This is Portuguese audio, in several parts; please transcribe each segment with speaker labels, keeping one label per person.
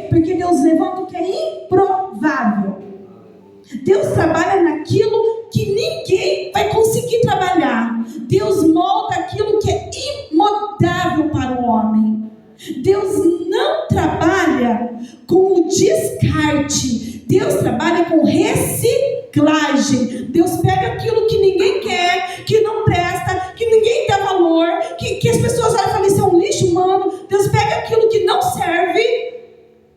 Speaker 1: Porque Deus levanta o que é improvável. Deus trabalha naquilo que ninguém vai conseguir trabalhar. Deus molda aquilo que é imutável para o homem. Deus não trabalha com o descarte. Deus trabalha com reciclagem. Deus pega aquilo que ninguém quer, que não presta, que ninguém dá valor, que as pessoas olham e falam, isso é um lixo humano. Deus pega aquilo que não serve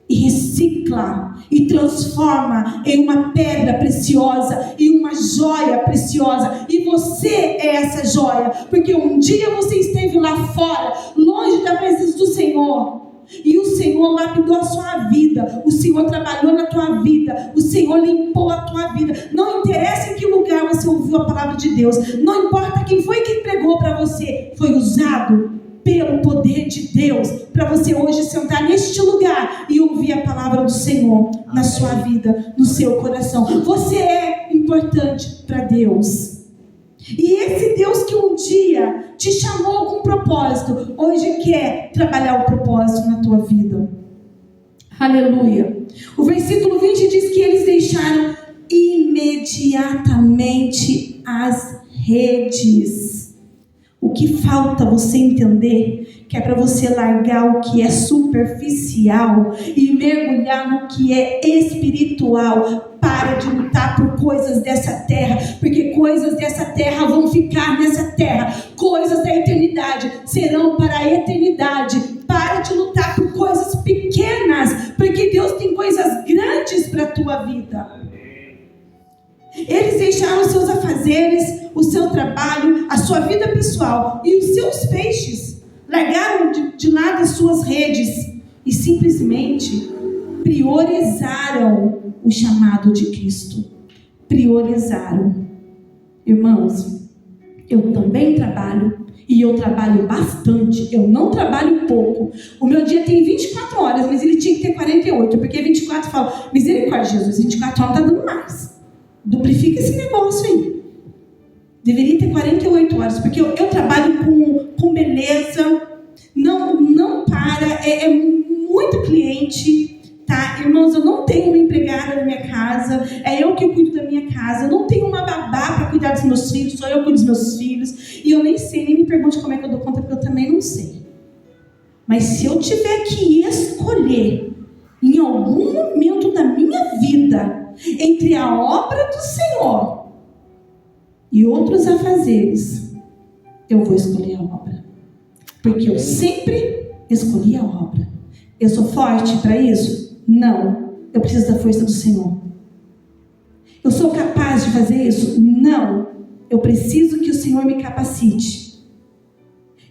Speaker 1: e recicla e transforma em uma pedra preciosa e uma joia preciosa. E você é essa joia, porque um dia você esteve lá fora, longe da presença do Senhor, e o Senhor lapidou a sua vida, o Senhor trabalhou na tua vida, o Senhor limpou a tua vida. Não interessa em que lugar você ouviu a palavra de Deus, não importa quem foi que pregou para você, foi usado pelo poder de Deus, para você hoje sentar neste lugar e ouvir a palavra do Senhor na sua vida, no seu coração. Você é importante para Deus. E esse Deus que um dia te chamou com propósito, hoje quer trabalhar o propósito na tua vida. Aleluia. O versículo 20 diz que eles deixaram imediatamente as redes. O que falta você entender que é para você largar o que é superficial e mergulhar no que é espiritual. Para de lutar por coisas dessa terra, porque coisas dessa terra vão ficar nessa terra. Coisas da eternidade serão para a eternidade. Para de lutar por coisas pequenas, porque Deus tem coisas grandes para a tua vida. Eles deixaram os seus afazeres, o seu trabalho, a sua vida pessoal e os seus peixes. Largaram de lado as suas redes e simplesmente priorizaram o chamado de Cristo. Priorizaram. Irmãos, eu também trabalho e eu trabalho bastante. Eu não trabalho pouco. O meu dia tem 24 horas, mas ele tinha que ter 48, porque 24 fala, misericórdia, Jesus, 24 horas está dando mais. Duplifica esse negócio aí. Deveria ter 48 horas, porque eu trabalho com beleza, não para, é muito cliente, tá? Irmãos, eu não tenho uma empregada na minha casa, é eu que cuido da minha casa, eu não tenho uma babá para cuidar dos meus filhos, só eu cuido dos meus filhos, e eu nem sei, nem me pergunte como é que eu dou conta, porque eu também não sei. Mas se eu tiver que escolher, em algum momento da minha vida, entre a obra do Senhor e outros afazeres, eu vou escolher a obra, porque eu sempre escolhi a obra. Eu sou forte para isso? Não. Eu preciso da força do Senhor. Eu sou capaz de fazer isso? Não. Eu preciso que o Senhor me capacite.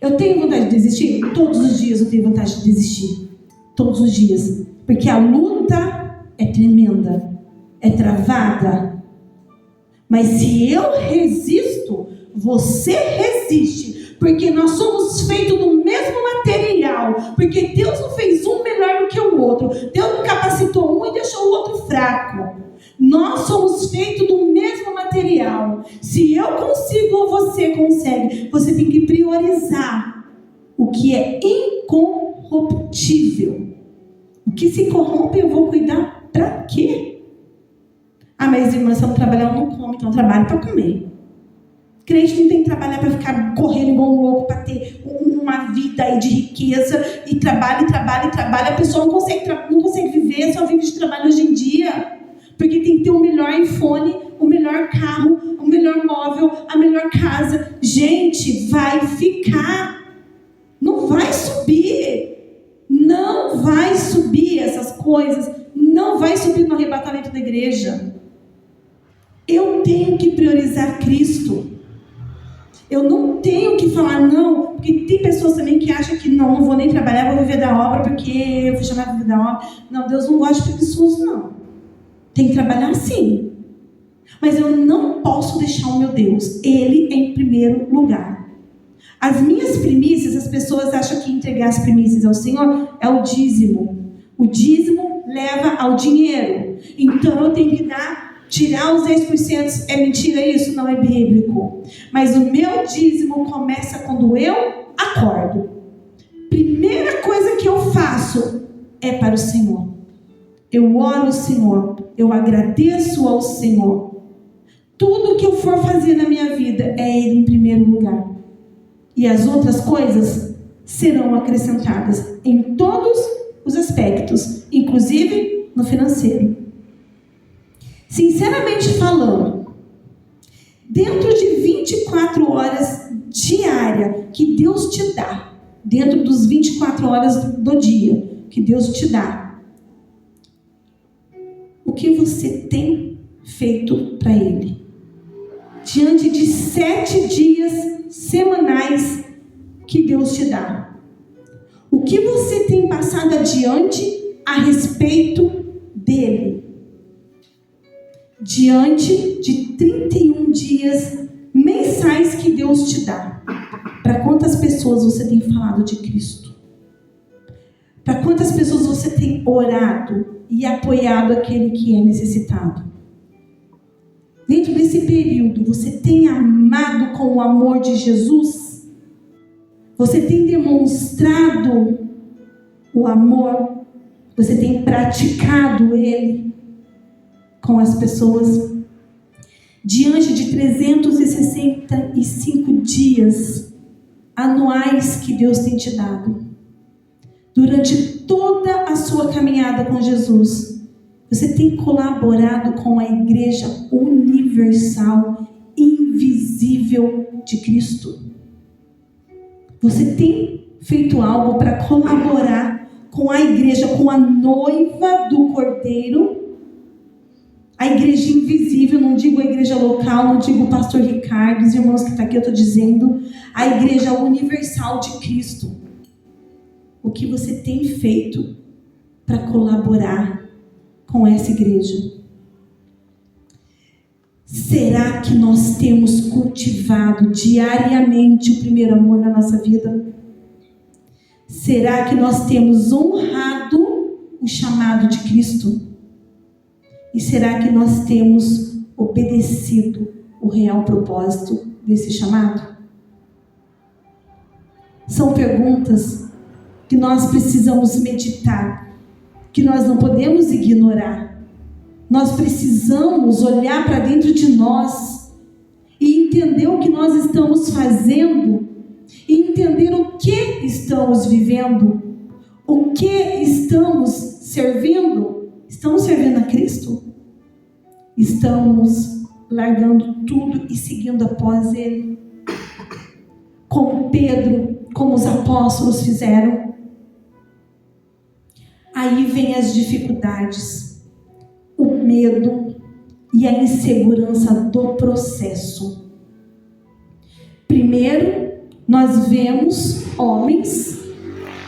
Speaker 1: Eu tenho vontade de desistir? Todos os dias eu tenho vontade de desistir. Todos os dias. Porque a luta é tremenda. É travada. Mas se eu resisto, você resiste. Porque nós somos feitos do mesmo material. Porque Deus não fez um melhor do que o outro. Deus não capacitou um e deixou o outro fraco. Nós somos feitos do mesmo material. Se eu consigo ou você consegue, você tem que priorizar o que é incorruptível. O que se corrompe eu vou cuidar para quê? Ah, mas irmã, se eu não trabalhar, eu não como, então eu trabalho para comer. Crente não tem que trabalhar para ficar correndo igual um louco, para ter uma vida aí de riqueza, e trabalha, a pessoa não consegue viver, só vive de trabalho hoje em dia, porque tem que ter o melhor iPhone, o melhor carro, o melhor móvel, a melhor casa. Gente, vai ficar, não vai subir essas coisas, não vai subir no arrebatamento da igreja. Eu tenho que priorizar Cristo. Eu não tenho que falar não, porque tem pessoas também que acham que não vou nem trabalhar, vou viver da obra porque eu fui chamada para viver da obra. Não, Deus não gosta de preguiçoso, não. Tem que trabalhar sim. Mas eu não posso deixar o meu Deus. Ele é em primeiro lugar. As minhas primícias, as pessoas acham que entregar as primícias ao Senhor é o dízimo. O dízimo leva ao dinheiro. Então eu tenho que tirar os 10%. É mentira isso? Não é bíblico. Mas o meu dízimo começa quando eu acordo. Primeira coisa que eu faço é para o Senhor. Eu oro ao Senhor, eu agradeço ao Senhor. Tudo que eu for fazer na minha vida é Ele em primeiro lugar. E as outras coisas serão acrescentadas em todos os aspectos, inclusive no financeiro. Sinceramente falando, dentro de 24 horas diárias que Deus te dá, dentro dos 24 horas do dia que Deus te dá, o que você tem feito para Ele? Diante de 7 dias semanais que Deus te dá, o que você tem passado adiante a respeito dele? Diante de 31 dias mensais que Deus te dá, para quantas pessoas você tem falado de Cristo? Para quantas pessoas você tem orado e apoiado aquele que é necessitado? Dentro desse período, você tem amado com o amor de Jesus? Você tem demonstrado o amor? Você tem praticado ele com as pessoas? Diante de 365 dias anuais que Deus tem te dado, durante toda a sua caminhada com Jesus, você tem colaborado com a Igreja Universal, invisível de Cristo? Você tem feito algo para colaborar com a igreja, com a noiva do Cordeiro? A igreja invisível, não digo a igreja local, não digo o pastor Ricardo, os irmãos que estão aqui, eu estou dizendo a igreja universal de Cristo. O que você tem feito para colaborar com essa igreja? Será que nós temos cultivado diariamente o primeiro amor na nossa vida? Será que nós temos honrado o chamado de Cristo? E será que nós temos obedecido o real propósito desse chamado? São perguntas que nós precisamos meditar, que nós não podemos ignorar. Nós precisamos olhar para dentro de nós e entender o que nós estamos fazendo, e entender o que estamos vivendo, o que estamos servindo. Estamos servindo a Cristo? Estamos largando tudo e seguindo após Ele? Como Pedro, como os apóstolos fizeram? Aí vem as dificuldades, o medo e a insegurança do processo. Primeiro, nós vemos homens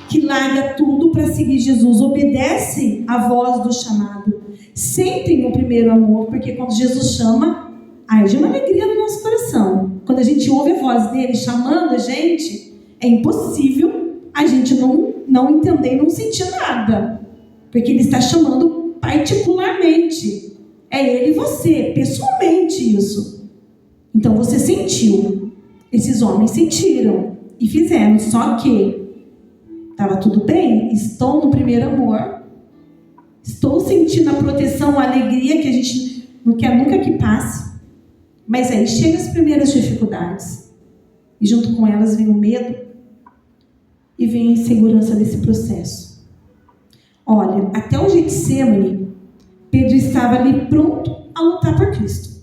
Speaker 1: que largam tudo para seguir Jesus, obedecem à voz do chamado, sentem o primeiro amor, porque quando Jesus chama, arde uma alegria no nosso coração. Quando a gente ouve a voz dele chamando a gente, é impossível a gente não entender e não sentir nada, porque ele está chamando particularmente. É ele e você, pessoalmente isso. Então você sentiu, esses homens sentiram e fizeram, só que estava tudo bem, estou no primeiro amor, estou sentindo a proteção, a alegria que a gente não quer nunca que passe. Mas aí chegam as primeiras dificuldades, e junto com elas vem o medo e vem a insegurança desse processo. Olha, até o Getsemane, Pedro estava ali pronto a lutar por Cristo.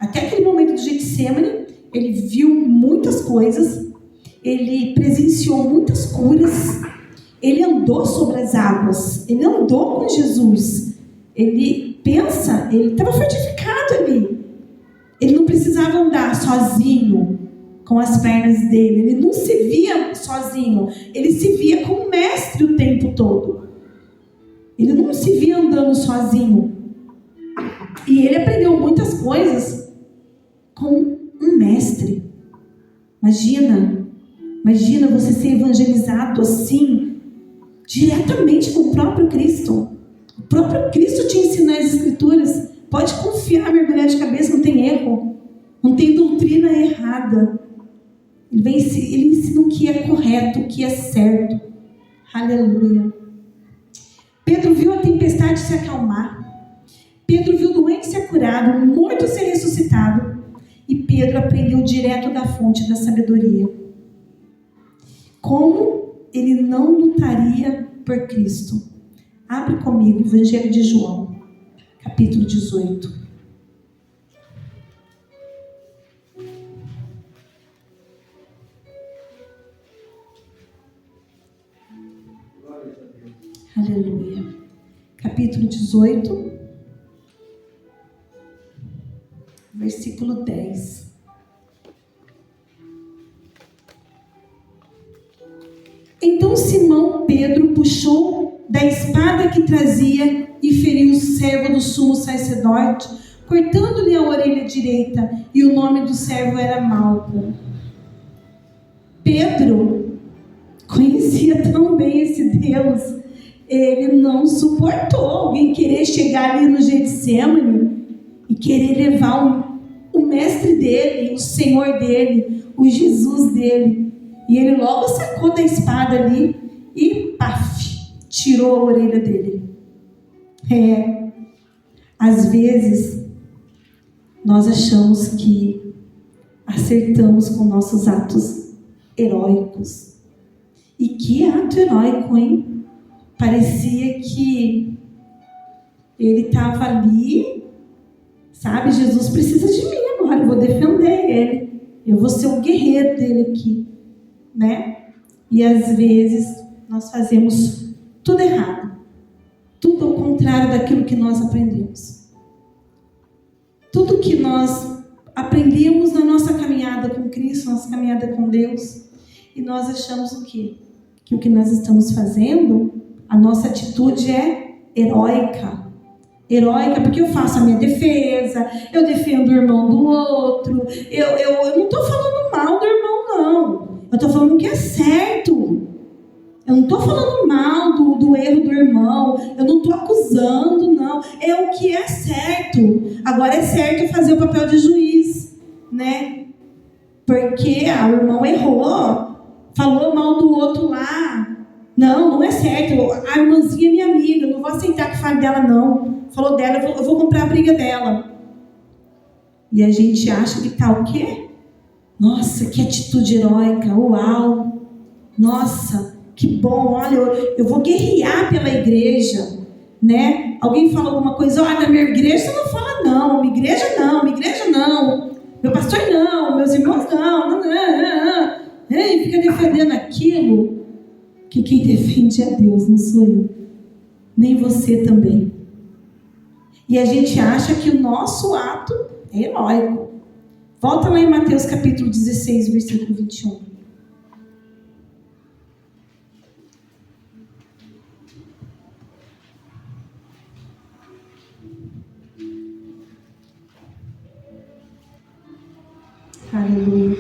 Speaker 1: Até aquele momento do Getsemane, ele viu muitas coisas, ele presenciou muitas curas, ele andou sobre as águas, ele andou com Jesus, ele estava fortificado ali, ele não precisava andar sozinho com as pernas dele, ele não se via sozinho, ele se via com o mestre o tempo todo, ele não se via andando sozinho, e ele aprendeu muitas coisas com um mestre. Imagina você ser evangelizado assim, diretamente com o próprio Cristo. O próprio Cristo te ensina as Escrituras. Pode confiar, mergulhar de cabeça, não tem erro. Não tem doutrina errada. Ele ensina o que é correto, o que é certo. Aleluia. Pedro viu a tempestade se acalmar. Pedro viu o doente ser curado, o morto ser ressuscitado. E Pedro aprendeu direto da fonte da sabedoria. Como ele não lutaria por Cristo? Abre comigo, Evangelho de João, capítulo 18. Aleluia. Capítulo 18, versículo 10. Então Simão Pedro puxou da espada que trazia e feriu o servo do sumo sacerdote, cortando-lhe a orelha direita, e o nome do servo era Malco. Pedro conhecia tão bem esse Deus, ele não suportou alguém querer chegar ali no Getsemane e querer levar o mestre dele, o Senhor dele, o Jesus dele. E ele logo sacou da espada ali e, paf, tirou a orelha dele. Às vezes, nós achamos que acertamos com nossos atos heróicos. E que ato heróico, hein? Parecia que ele estava ali, sabe? Jesus precisa de mim agora, eu vou defender ele. Eu vou ser o guerreiro dele aqui, né? E às vezes nós fazemos tudo errado. Tudo ao contrário daquilo que nós aprendemos. Tudo que nós aprendemos na nossa caminhada com Cristo, nossa caminhada com Deus. E nós achamos o quê? Que o que nós estamos fazendo, a nossa atitude é heróica. Heróica porque eu faço a minha defesa, eu defendo o irmão do outro, eu não estou falando mal do irmão, não. Eu estou falando o que é certo. Eu não estou falando mal do erro do irmão, eu não estou acusando, não. É o que é certo. Agora é certo fazer o papel de juiz, né? Porque o irmão errou, falou mal do outro lá. Não é certo. A irmãzinha é minha amiga, não vou aceitar que fale dela, não. Falou dela, eu vou comprar a briga dela. E a gente acha que tá o quê? Nossa, que atitude heróica, uau. Nossa, que bom, olha, eu vou guerrear pela igreja, né? Alguém fala alguma coisa, olha, na minha igreja você não fala não, minha igreja não, meu pastor não, meus irmãos não. E fica defendendo aquilo. Que quem defende é Deus, não sou eu. Nem você também. E a gente acha que o nosso ato é heróico. Volta lá em Mateus capítulo 16, versículo 21. Aleluia.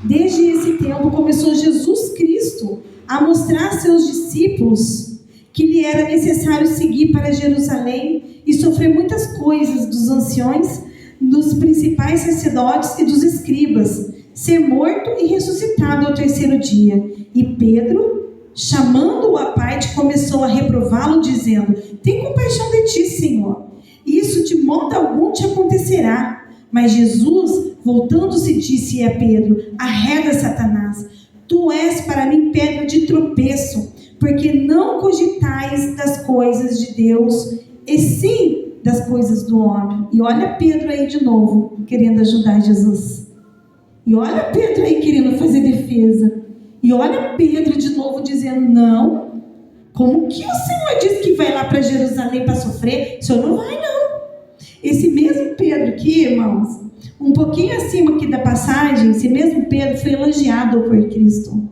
Speaker 1: Desde esse tempo começou Jesus Cristo a mostrar a seus discípulos que lhe era necessário seguir para Jerusalém e sofrer muitas coisas dos anciões, dos principais sacerdotes e dos escribas, ser morto e ressuscitado ao terceiro dia. E Pedro, chamando-o à parte, começou a reprová-lo, dizendo: tem compaixão de ti, Senhor, isso de modo algum te acontecerá. Mas Jesus, voltando-se, disse a Pedro: arreda, Satanás, tu és para mim pedra de tropeço, porque não cogitais das coisas de Deus, e sim das coisas do homem. E olha Pedro aí de novo, querendo ajudar Jesus. E olha Pedro aí querendo fazer defesa. E olha Pedro de novo dizendo: não, como que o Senhor disse que vai lá para Jerusalém para sofrer? O Senhor não vai, não. Esse mesmo Pedro aqui, irmãos, um pouquinho acima aqui da passagem, esse mesmo Pedro foi elogiado por Cristo.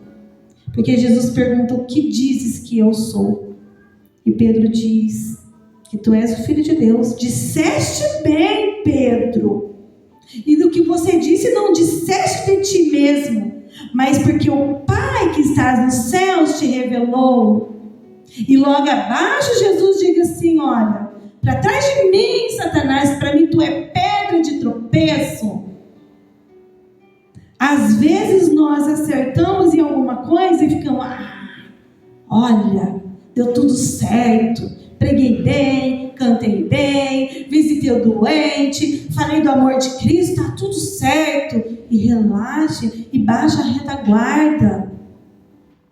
Speaker 1: Porque Jesus pergunta: o que dizes que eu sou? E Pedro diz que tu és o Filho de Deus. Disseste bem, Pedro. E do que você disse, não disseste de ti mesmo, mas porque o Pai que estás nos céus te revelou. E logo abaixo Jesus diz assim: olha, para trás de mim, Satanás, para mim tu é pedra de tropeço. Às vezes nós acertamos em alguma coisa e ficamos: olha, deu tudo certo, preguei bem, cantei bem, visitei o doente, falei do amor de Cristo, está tudo certo. E relaxe e baixa a retaguarda.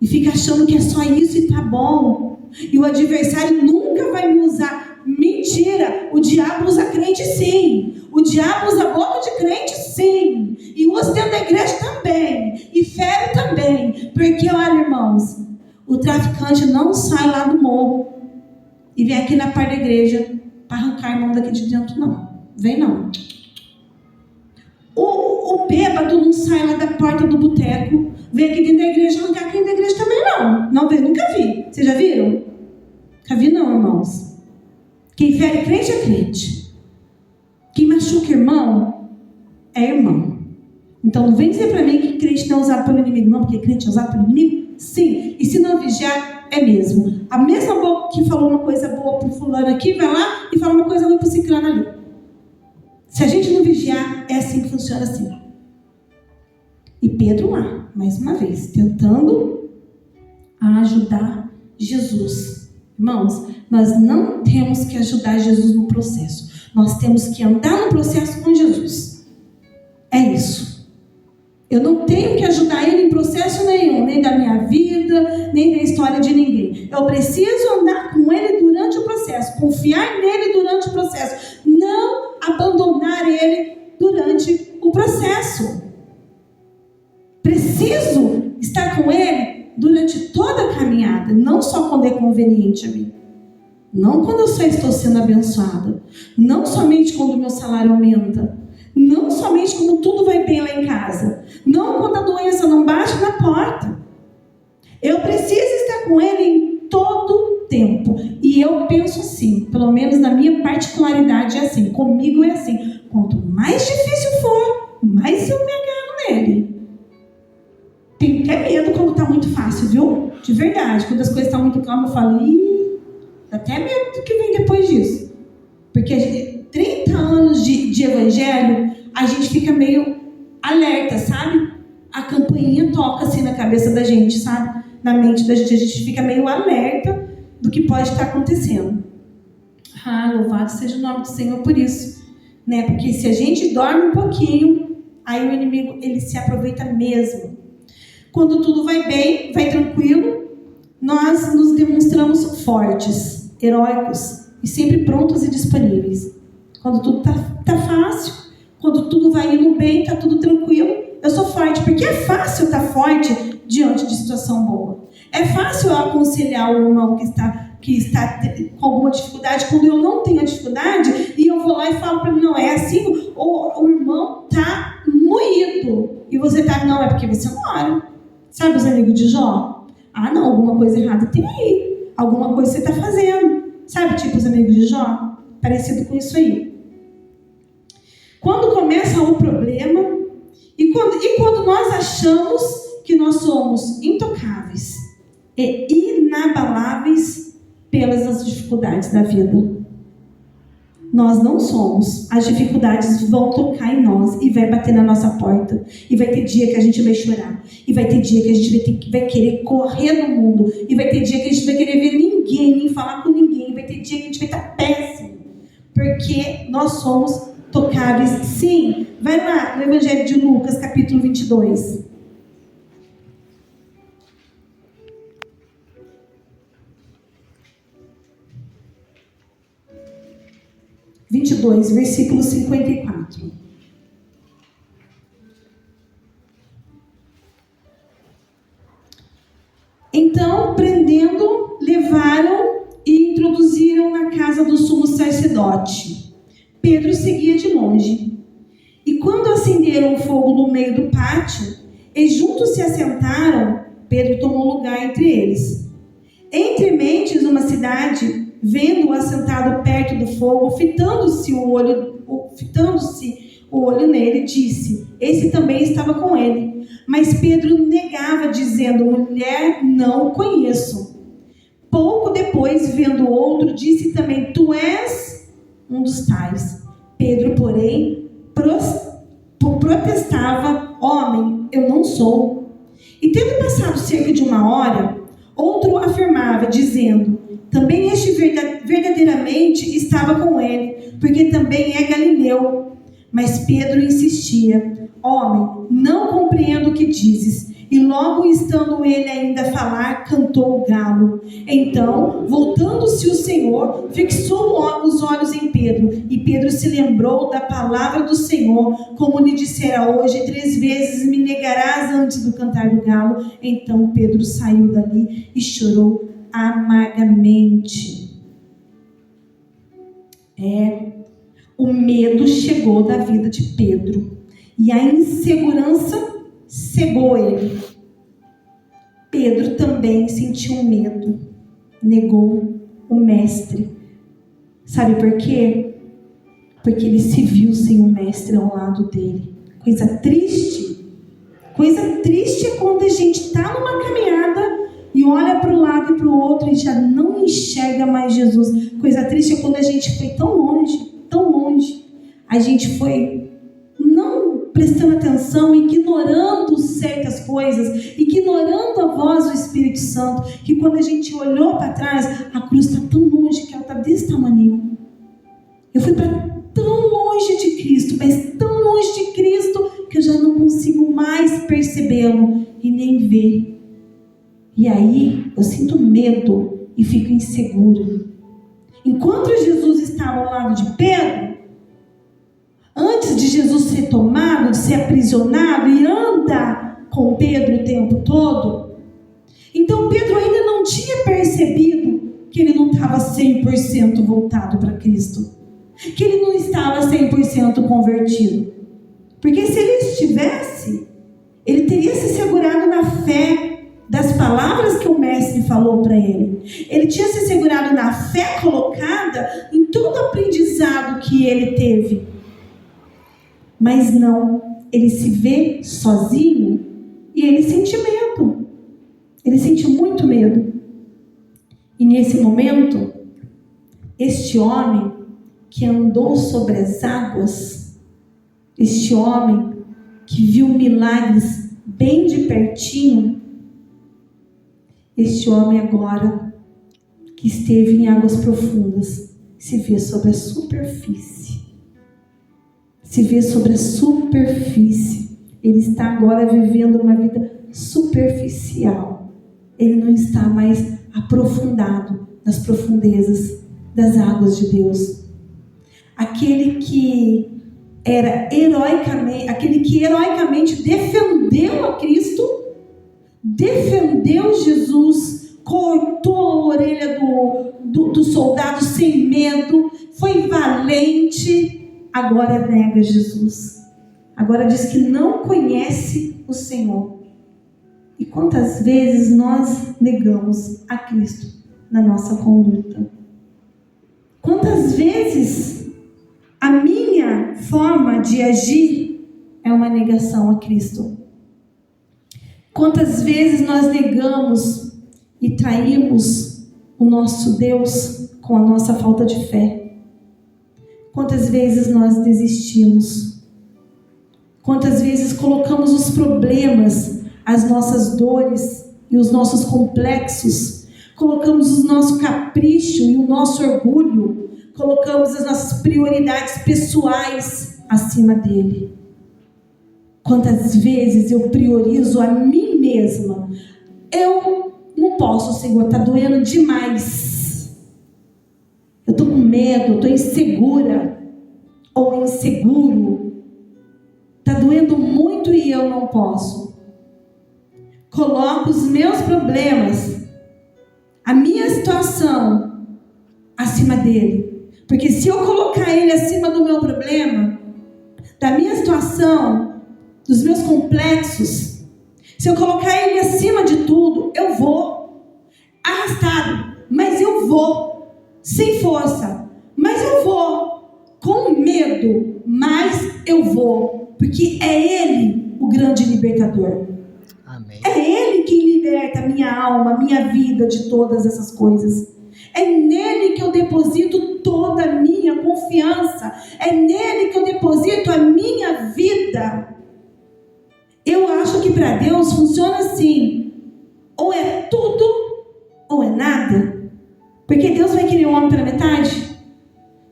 Speaker 1: E fica achando que é só isso e tá bom. E o adversário nunca vai me usar. Mentira! O diabo usa crente sim. O diabo usa a boca de crente sim. E usa dentro da igreja também. E fere também. Porque, olha, irmãos, o traficante não sai lá do morro e vem aqui na parte da igreja para arrancar a irmão daqui de dentro, não. Vem não. O bêbado não sai lá da porta do boteco, vem aqui dentro da igreja arrancar aqui dentro da igreja também, não. Não veio, nunca vi. Vocês já viram? Nunca vi não, irmãos. Quem fere crente é crente. Quem machuca irmão é irmão. Então não vem dizer para mim que crente não é usado pelo inimigo, não, porque crente é usado pelo inimigo? Sim. E se não vigiar, é mesmo. A mesma boca que falou uma coisa boa para o fulano aqui, vai lá e fala uma coisa ruim para o ciclano ali. Se a gente não vigiar, é assim que funciona assim. E Pedro lá, mais uma vez, tentando ajudar Jesus. Irmãos, nós não temos que ajudar Jesus no processo. Nós temos que andar no processo com Jesus. É isso. Eu não tenho que ajudar ele em processo nenhum, nem da minha vida, nem da história de ninguém. Eu preciso andar com ele durante o processo, confiar nele durante o processo, não abandonar ele durante o processo. Preciso estar com ele durante toda a caminhada, não só quando é conveniente a mim. Não quando eu só estou sendo abençoada, não somente quando o meu salário aumenta, não somente quando tudo vai bem lá em casa, não quando a doença não bate na porta. Eu preciso estar com ele em todo o tempo. E eu penso assim, pelo menos na minha particularidade é assim, comigo é assim, quanto mais difícil for, mais eu me agarro nele. Tenho até medo quando está muito fácil, viu? De verdade, quando as coisas estão muito calmas, eu falo, dá até medo do que vem depois disso. Porque 30 anos de evangelho, a gente fica meio alerta, sabe? A campainha toca assim na cabeça da gente, sabe? Na mente da gente, a gente fica meio alerta do que pode estar acontecendo. Louvado seja o nome do Senhor por isso, né? Porque se a gente dorme um pouquinho, aí o inimigo, ele se aproveita mesmo. Quando tudo vai bem, vai tranquilo, nós nos demonstramos fortes, heróicos e sempre prontos e disponíveis. Quando tudo tá fácil, quando tudo vai indo bem, tá tudo tranquilo, eu sou forte, porque é fácil estar forte diante de situação boa. É fácil eu aconselhar o irmão que está com alguma dificuldade, quando eu não tenho a dificuldade, e eu vou lá e falo para ele, não, é assim, ou o irmão tá moído, e você tá, não, é porque você não ora. Sabe os amigos de Jó? Não, alguma coisa errada tem aí, alguma coisa você está fazendo. Sabe, tipo os amigos de Jó? Parecido com isso aí. Quando começa o problema, e quando nós achamos que nós somos intocáveis e inabaláveis pelas dificuldades da vida. Nós não somos. As dificuldades vão tocar em nós e vai bater na nossa porta. E vai ter dia que a gente vai chorar. E vai ter dia que a gente vai querer correr no mundo. E vai ter dia que a gente vai querer ver ninguém, nem falar com ninguém. E vai ter dia que a gente vai estar péssimo. Porque nós somos tocáveis. Sim. Vai lá no Evangelho de Lucas, capítulo 22. Versículo 54. Então, prendendo, levaram e introduziram na casa do sumo sacerdote. Pedro seguia de longe. E quando acenderam o fogo no meio do pátio, e juntos se assentaram, Pedro tomou lugar entre eles. Entre mentes, uma cidade, vendo-o assentado perto do fogo, fitando-se o olho nele, disse, esse também estava com ele. Mas Pedro negava, dizendo, mulher, não o conheço. Pouco depois, vendo outro, disse também, tu és um dos tais. Pedro, porém, protestava, homem, eu não sou. E tendo passado cerca de 1 hora, Outro afirmava, dizendo: também este verdadeiramente estava com ele, porque também é galileu. Mas Pedro insistia: homem, não compreendo o que dizes. E logo estando ele ainda a falar, cantou o galo. Então, voltando-se o Senhor, fixou os olhos em Pedro. E Pedro se lembrou da palavra do Senhor, como lhe dissera: hoje 3 vezes me negarás antes do cantar do galo. Então Pedro saiu dali e chorou amargamente. O medo chegou da vida de Pedro. E a insegurança cegou ele. Pedro também sentiu medo. Negou o mestre. Sabe por quê? Porque ele se viu sem o mestre ao lado dele. Coisa triste. Coisa triste é quando a gente está numa caminhada e olha para um lado e para o outro e já não enxerga mais Jesus. Coisa triste é quando a gente foi tão longe. A gente foi não prestando atenção, ignorando certas coisas, ignorando a voz do Espírito Santo, que quando a gente olhou para trás, a cruz está tão longe que ela está desse tamanho. Eu fui para tão longe de Cristo, mas tão longe de Cristo, que eu já não consigo mais percebê-lo e nem ver. E aí eu sinto medo e fico inseguro. Enquanto Jesus estava ao lado de Pedro, antes de Jesus ser tomado, de ser aprisionado e anda com Pedro o tempo todo, então Pedro ainda não tinha percebido que ele não estava 100% voltado para Cristo, que ele não estava 100% convertido. Porque se ele estivesse, ele teria se segurado na fé das palavras que o mestre falou para ele. Ele tinha se segurado na fé colocada em todo o aprendizado que ele teve. Mas não, ele se vê sozinho e ele sente medo. Ele sente muito medo. E nesse momento, este homem que andou sobre as águas, este homem que viu milagres bem de pertinho, este homem agora que esteve em águas profundas, se vê sobre a superfície. Se vê sobre a superfície. Ele está agora vivendo uma vida superficial. Ele não está mais aprofundado nas profundezas das águas de Deus. Aquele que heroicamente defendeu a Cristo, defendeu Jesus, cortou a orelha do soldado sem medo, foi valente, agora nega Jesus. Agora diz que não conhece o Senhor. E quantas vezes nós negamos a Cristo na nossa conduta? Quantas vezes a minha forma de agir é uma negação a Cristo? Quantas vezes nós negamos e traímos o nosso Deus com a nossa falta de fé? Quantas vezes nós desistimos? Quantas vezes colocamos os problemas, as nossas dores e os nossos complexos, colocamos o nosso capricho e o nosso orgulho, colocamos as nossas prioridades pessoais acima dele? Quantas vezes eu priorizo a mim mesma? Eu não posso, Senhor, está doendo demais. Eu estou com medo, eu estou insegura ou inseguro. Está doendo muito e eu não posso. Coloco os meus problemas, a minha situação, acima dele. Porque se eu colocar ele acima do meu problema, da minha situação, dos meus complexos, se eu colocar ele acima de tudo, eu vou arrastado, mas eu vou. Sem força, mas eu vou, com medo, mas eu vou, porque é Ele o grande libertador. Amém. É Ele quem liberta a minha alma, a minha vida de todas essas coisas. É nele que eu deposito toda a minha confiança, é nele que eu deposito a minha vida. Eu acho que para Deus funciona assim, ou é tudo ou é nada? Porque Deus vai querer o homem pela metade?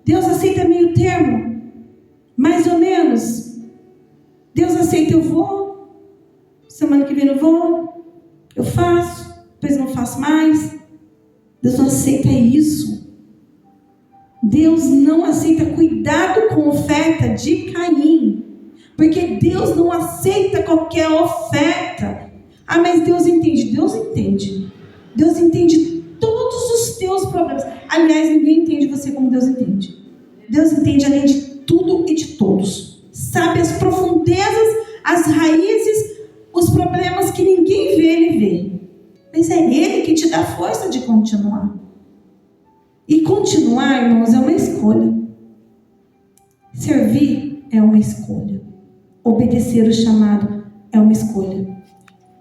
Speaker 1: Deus aceita meio termo? Mais ou menos? Deus aceita, eu vou, semana que vem eu vou, eu faço, depois não faço mais. Deus não aceita isso. Deus não aceita. Cuidado com a oferta de Caim, porque Deus não aceita qualquer oferta. Ah, mas Deus entende. Deus entende. Deus entende todos os teus problemas. Aliás, ninguém entende você como Deus entende. Deus entende além de tudo e de todos. Sabe as profundezas, as raízes, os problemas que ninguém vê, Ele vê. Mas é Ele que te dá força de continuar. E continuar, irmãos, é uma escolha. Servir é uma escolha. Obedecer o chamado é uma escolha.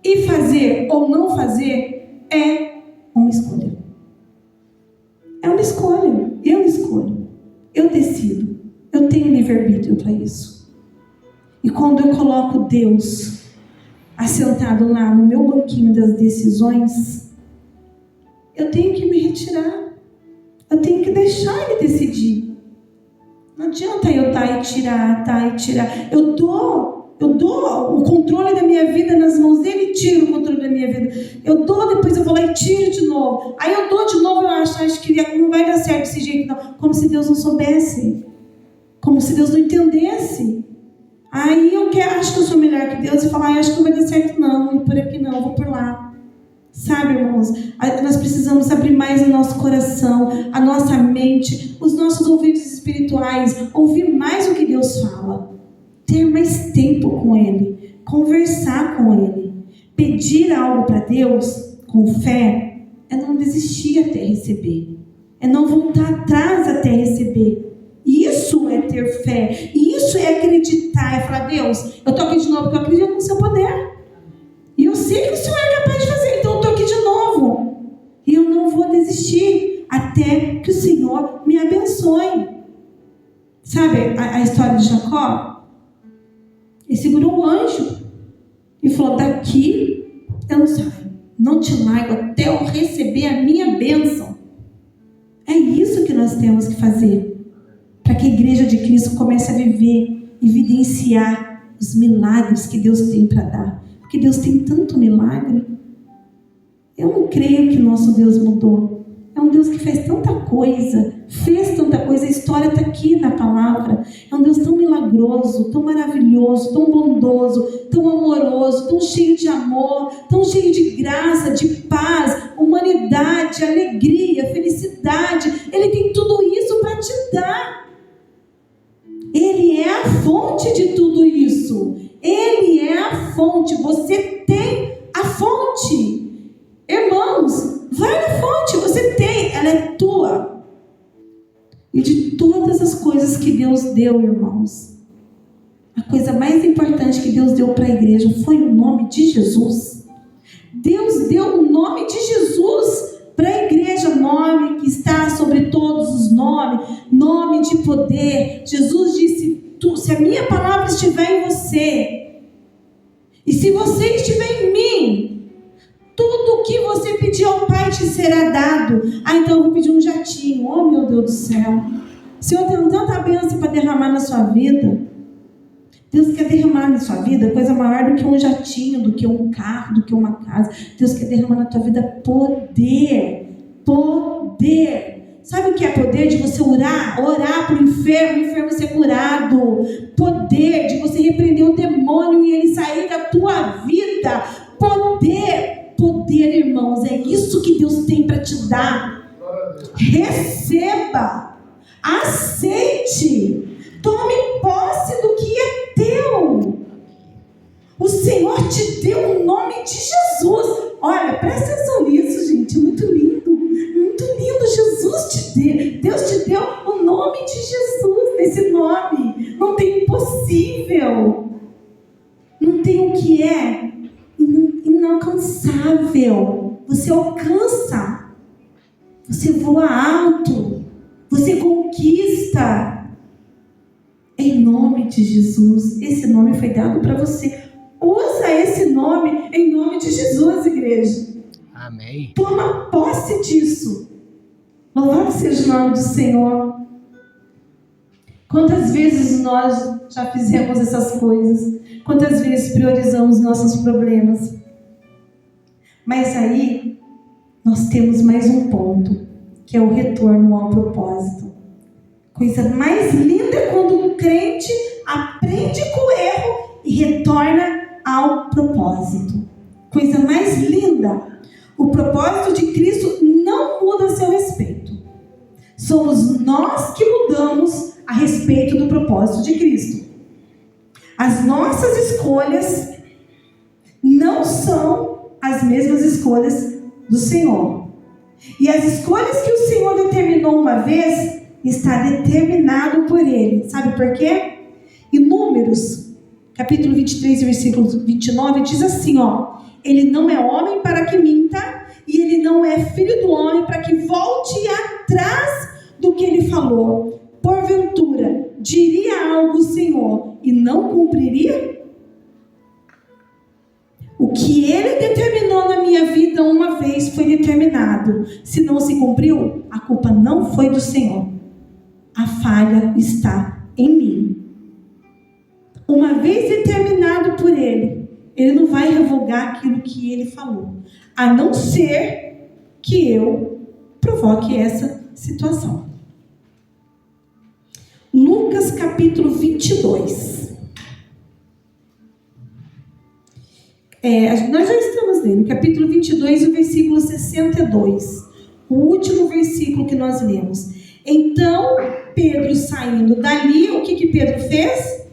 Speaker 1: E fazer ou não fazer é uma escolha. É uma escolha. Eu escolho. Eu decido. Eu tenho livre-arbítrio para isso. E quando eu coloco Deus assentado lá no meu banquinho das decisões, eu tenho que me retirar. Eu tenho que deixar Ele decidir. Não adianta eu e tirar. Eu dou o controle da minha vida nas mãos dele e tiro o controle da minha vida. Eu dou, depois eu vou lá e tiro de novo. Aí eu dou de novo, eu acho que não vai dar certo desse jeito não. Como se Deus não soubesse. Como se Deus não entendesse. Aí acho que eu sou melhor que Deus e falo, acho que não vai dar certo não, e por aqui não, eu vou por lá. Sabe, irmãos, nós precisamos abrir mais o nosso coração, a nossa mente, os nossos ouvidos espirituais, ouvir mais o que Deus fala, ter mais tempo com Ele, conversar com Ele, pedir algo para Deus com fé, é não desistir até receber, é não voltar atrás até receber. Isso é ter fé, isso é acreditar, é falar, Deus, eu estou aqui de novo porque eu acredito no seu poder. E eu sei que o Senhor é capaz de fazer, então eu estou aqui de novo. E eu não vou desistir até que o Senhor me abençoe. Sabe a história de Jacó? Ele segurou o anjo e falou, daqui eu não saio, não te largo até eu receber a minha bênção. É isso que nós temos que fazer. Para que a igreja de Cristo comece a viver, evidenciar os milagres que Deus tem para dar. Porque Deus tem tanto milagre. Eu não creio que nosso Deus mudou. É um Deus que fez tanta coisa, a história está aqui na palavra. É um Deus tão milagroso, tão maravilhoso, tão bondoso, tão amoroso, tão cheio de amor, tão cheio de graça, de paz, humanidade, alegria, felicidade. Ele tem tudo isso para te dar. Ele é a fonte de tudo isso. Ele é a fonte. Você tem a fonte. Irmãos, vai na fonte. Você tem, ela é tua. E de todas as coisas que Deus deu, irmãos, a coisa mais importante que Deus deu para a igreja foi o nome de Jesus. Deus deu o nome de Jesus para a igreja, nome que está sobre todos os nomes, nome de poder. Jesus disse, se a minha palavra estiver em você, e se você estiver em mim, tudo o que você pedir ao Pai te será dado. Então eu vou pedir um jatinho. Oh, meu Deus do céu. O Senhor tem tanta bênção para derramar na sua vida. Deus quer derramar na sua vida coisa maior do que um jatinho, do que um carro, do que uma casa. Deus quer derramar na tua vida poder. Poder. Sabe o que é poder? De você orar para o enfermo ser curado. Poder de você repreender o demônio e ele sair da tua vida. Poder, irmãos, é isso que Deus tem para te dar. Receba, aceite, tome posse do que é teu. O Senhor te deu o nome de Jesus. Olha, presta atenção nisso, gente, muito lindo, muito lindo. Jesus te deu, Deus te deu o nome de Jesus. Nesse nome não tem impossível, não tem o que é inalcançável. Você alcança, você voa alto, você conquista. Em nome de Jesus. Esse nome foi dado para você. Usa esse nome em nome de Jesus, igreja.
Speaker 2: Amém.
Speaker 1: Toma posse disso. Louvado seja o nome do Senhor. Quantas vezes nós já fizemos essas coisas? Quantas vezes priorizamos nossos problemas? Mas aí, nós temos mais um ponto, que é o retorno ao propósito. Coisa mais linda é quando o crente aprende com o erro e retorna ao propósito. Coisa mais linda. O propósito de Cristo não muda a seu respeito. Somos nós que mudamos a respeito do propósito de Cristo. As nossas escolhas não são as mesmas escolhas do Senhor. E as escolhas que o Senhor determinou uma vez, está determinado por Ele. Sabe por quê? Em Números, capítulo 23, versículo 29, diz assim, Ele não é homem para que minta, e Ele não é filho do homem para que volte atrás do que Ele falou. Porventura, diria algo o Senhor e não cumpriria? O que Ele determinou na minha vida uma vez foi determinado. Se não se cumpriu, a culpa não foi do Senhor. A falha está em mim. Uma vez determinado por Ele, Ele não vai revogar aquilo que Ele falou, a não ser que eu provoque essa situação. Lucas capítulo 22. Nós já estamos nele, capítulo 22, o versículo 62. O último versículo que nós lemos. Então, Pedro saindo dali, o que Pedro fez?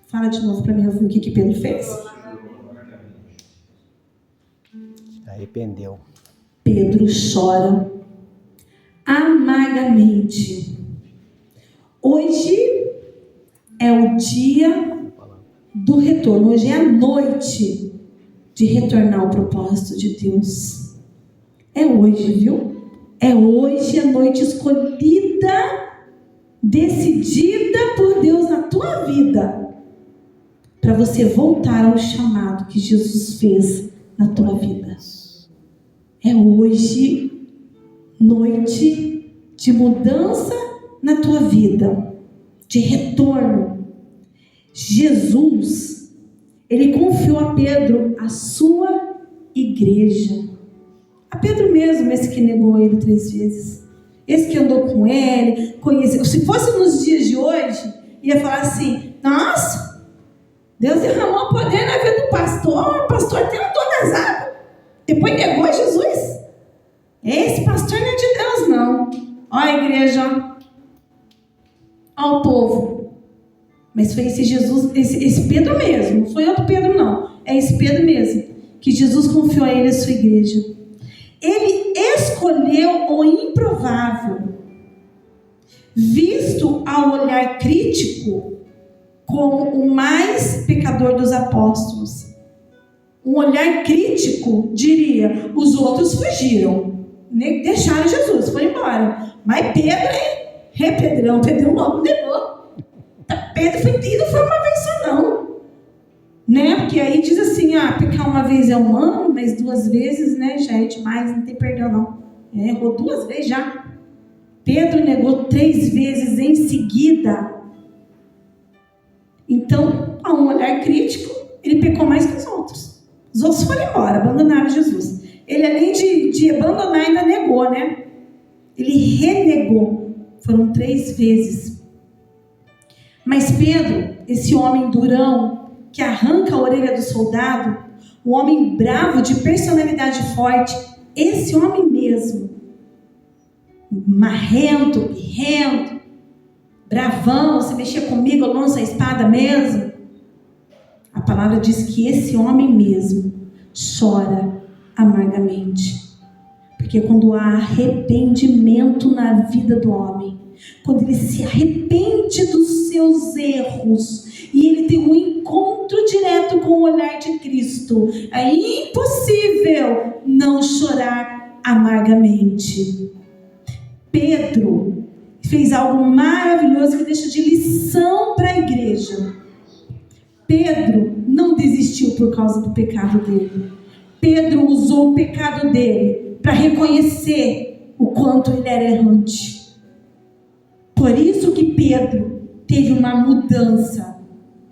Speaker 1: Fala de novo para mim ouvir o que Pedro fez.
Speaker 2: Arrependeu.
Speaker 1: Pedro chora amargamente. Hoje é o dia do retorno. Hoje é a noite de retornar ao propósito de Deus. É hoje, viu? É hoje a noite escolhida, decidida por Deus na tua vida, para você voltar ao chamado que Jesus fez na tua vida. É hoje noite de mudança na tua vida, de retorno. Jesus, Ele confiou a Pedro a sua igreja. A Pedro mesmo, esse que negou Ele 3 vezes. Esse que andou com Ele, conheceu. Se fosse nos dias de hoje, ia falar assim, nossa, Deus derramou poder na vida do pastor, o pastor até andou nas águas. Depois negou Jesus. Esse pastor não é de Deus, não. Ó a igreja, ó o povo. Mas foi esse Jesus, esse Pedro mesmo, não foi outro Pedro não, é esse Pedro mesmo, que Jesus confiou a ele a sua igreja. Ele escolheu o improvável, visto ao olhar crítico como o mais pecador dos apóstolos. Um olhar crítico diria, os outros fugiram, deixaram Jesus, foi embora. Mas Pedro, Pedrão logo negou. Pedro foi tido, foi uma vez só não. Né? Porque aí diz assim, pecar uma vez é humano, mas 2 vezes, né, já é demais, não tem perdão não. Errou 2 vezes já. Pedro negou 3 vezes em seguida. Então, a um olhar crítico, ele pecou mais que os outros. Os outros foram embora, abandonaram Jesus. Ele, além de abandonar, ainda negou, né? Ele renegou. Foram 3 vezes. Mas Pedro, esse homem durão, que arranca a orelha do soldado, um homem bravo, de personalidade forte, esse homem mesmo, marrento, birrento, bravão, você mexer comigo, eu lanço a espada mesmo. A palavra diz que esse homem mesmo chora amargamente. Porque quando há arrependimento na vida do homem, quando ele se arrepende dos seus erros e ele tem um encontro direto com o olhar de Cristo, é impossível não chorar amargamente. Pedro fez algo maravilhoso que deixa de lição para a igreja. Pedro não desistiu por causa do pecado dele. Pedro usou o pecado dele para reconhecer o quanto ele era errante. Por isso que Pedro teve uma mudança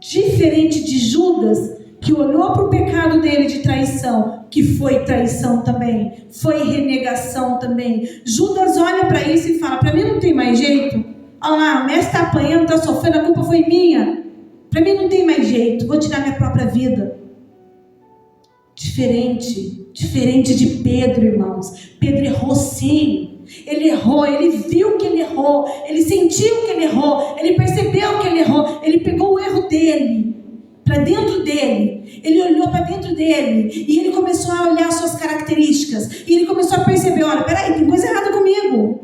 Speaker 1: diferente de Judas, que olhou para o pecado dele de traição, que foi traição também, foi renegação também. Judas olha para isso e fala: para mim não tem mais jeito. Olha lá, o mestre está apanhando, está sofrendo, a culpa foi minha. Para mim não tem mais jeito, vou tirar minha própria vida. Diferente de Pedro, irmãos. Pedro errou sim. Ele errou, ele viu que ele errou, ele sentiu que ele errou, ele percebeu que ele errou, ele pegou o erro dele para dentro dele, ele olhou para dentro dele e ele começou a olhar suas características e ele começou a perceber: olha, peraí, tem coisa errada comigo.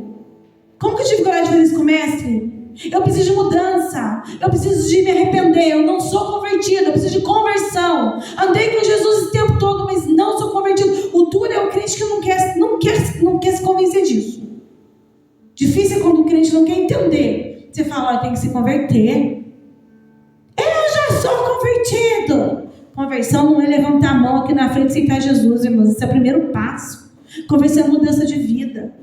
Speaker 1: Como que eu tive coragem de fazer isso com o mestre? Eu preciso de mudança, eu preciso de me arrepender, eu não sou convertido, eu preciso de conversão. Andei com Jesus o tempo todo, mas não sou convertido. O duro é o crente que não quer se convencer disso. Difícil é quando o crente não quer entender. Você fala: olha, tem que se converter. Eu já sou convertido. Conversão não é levantar a mão aqui na frente e aceitar Jesus, irmãos. Esse é o primeiro passo. Conversão é mudança de vida.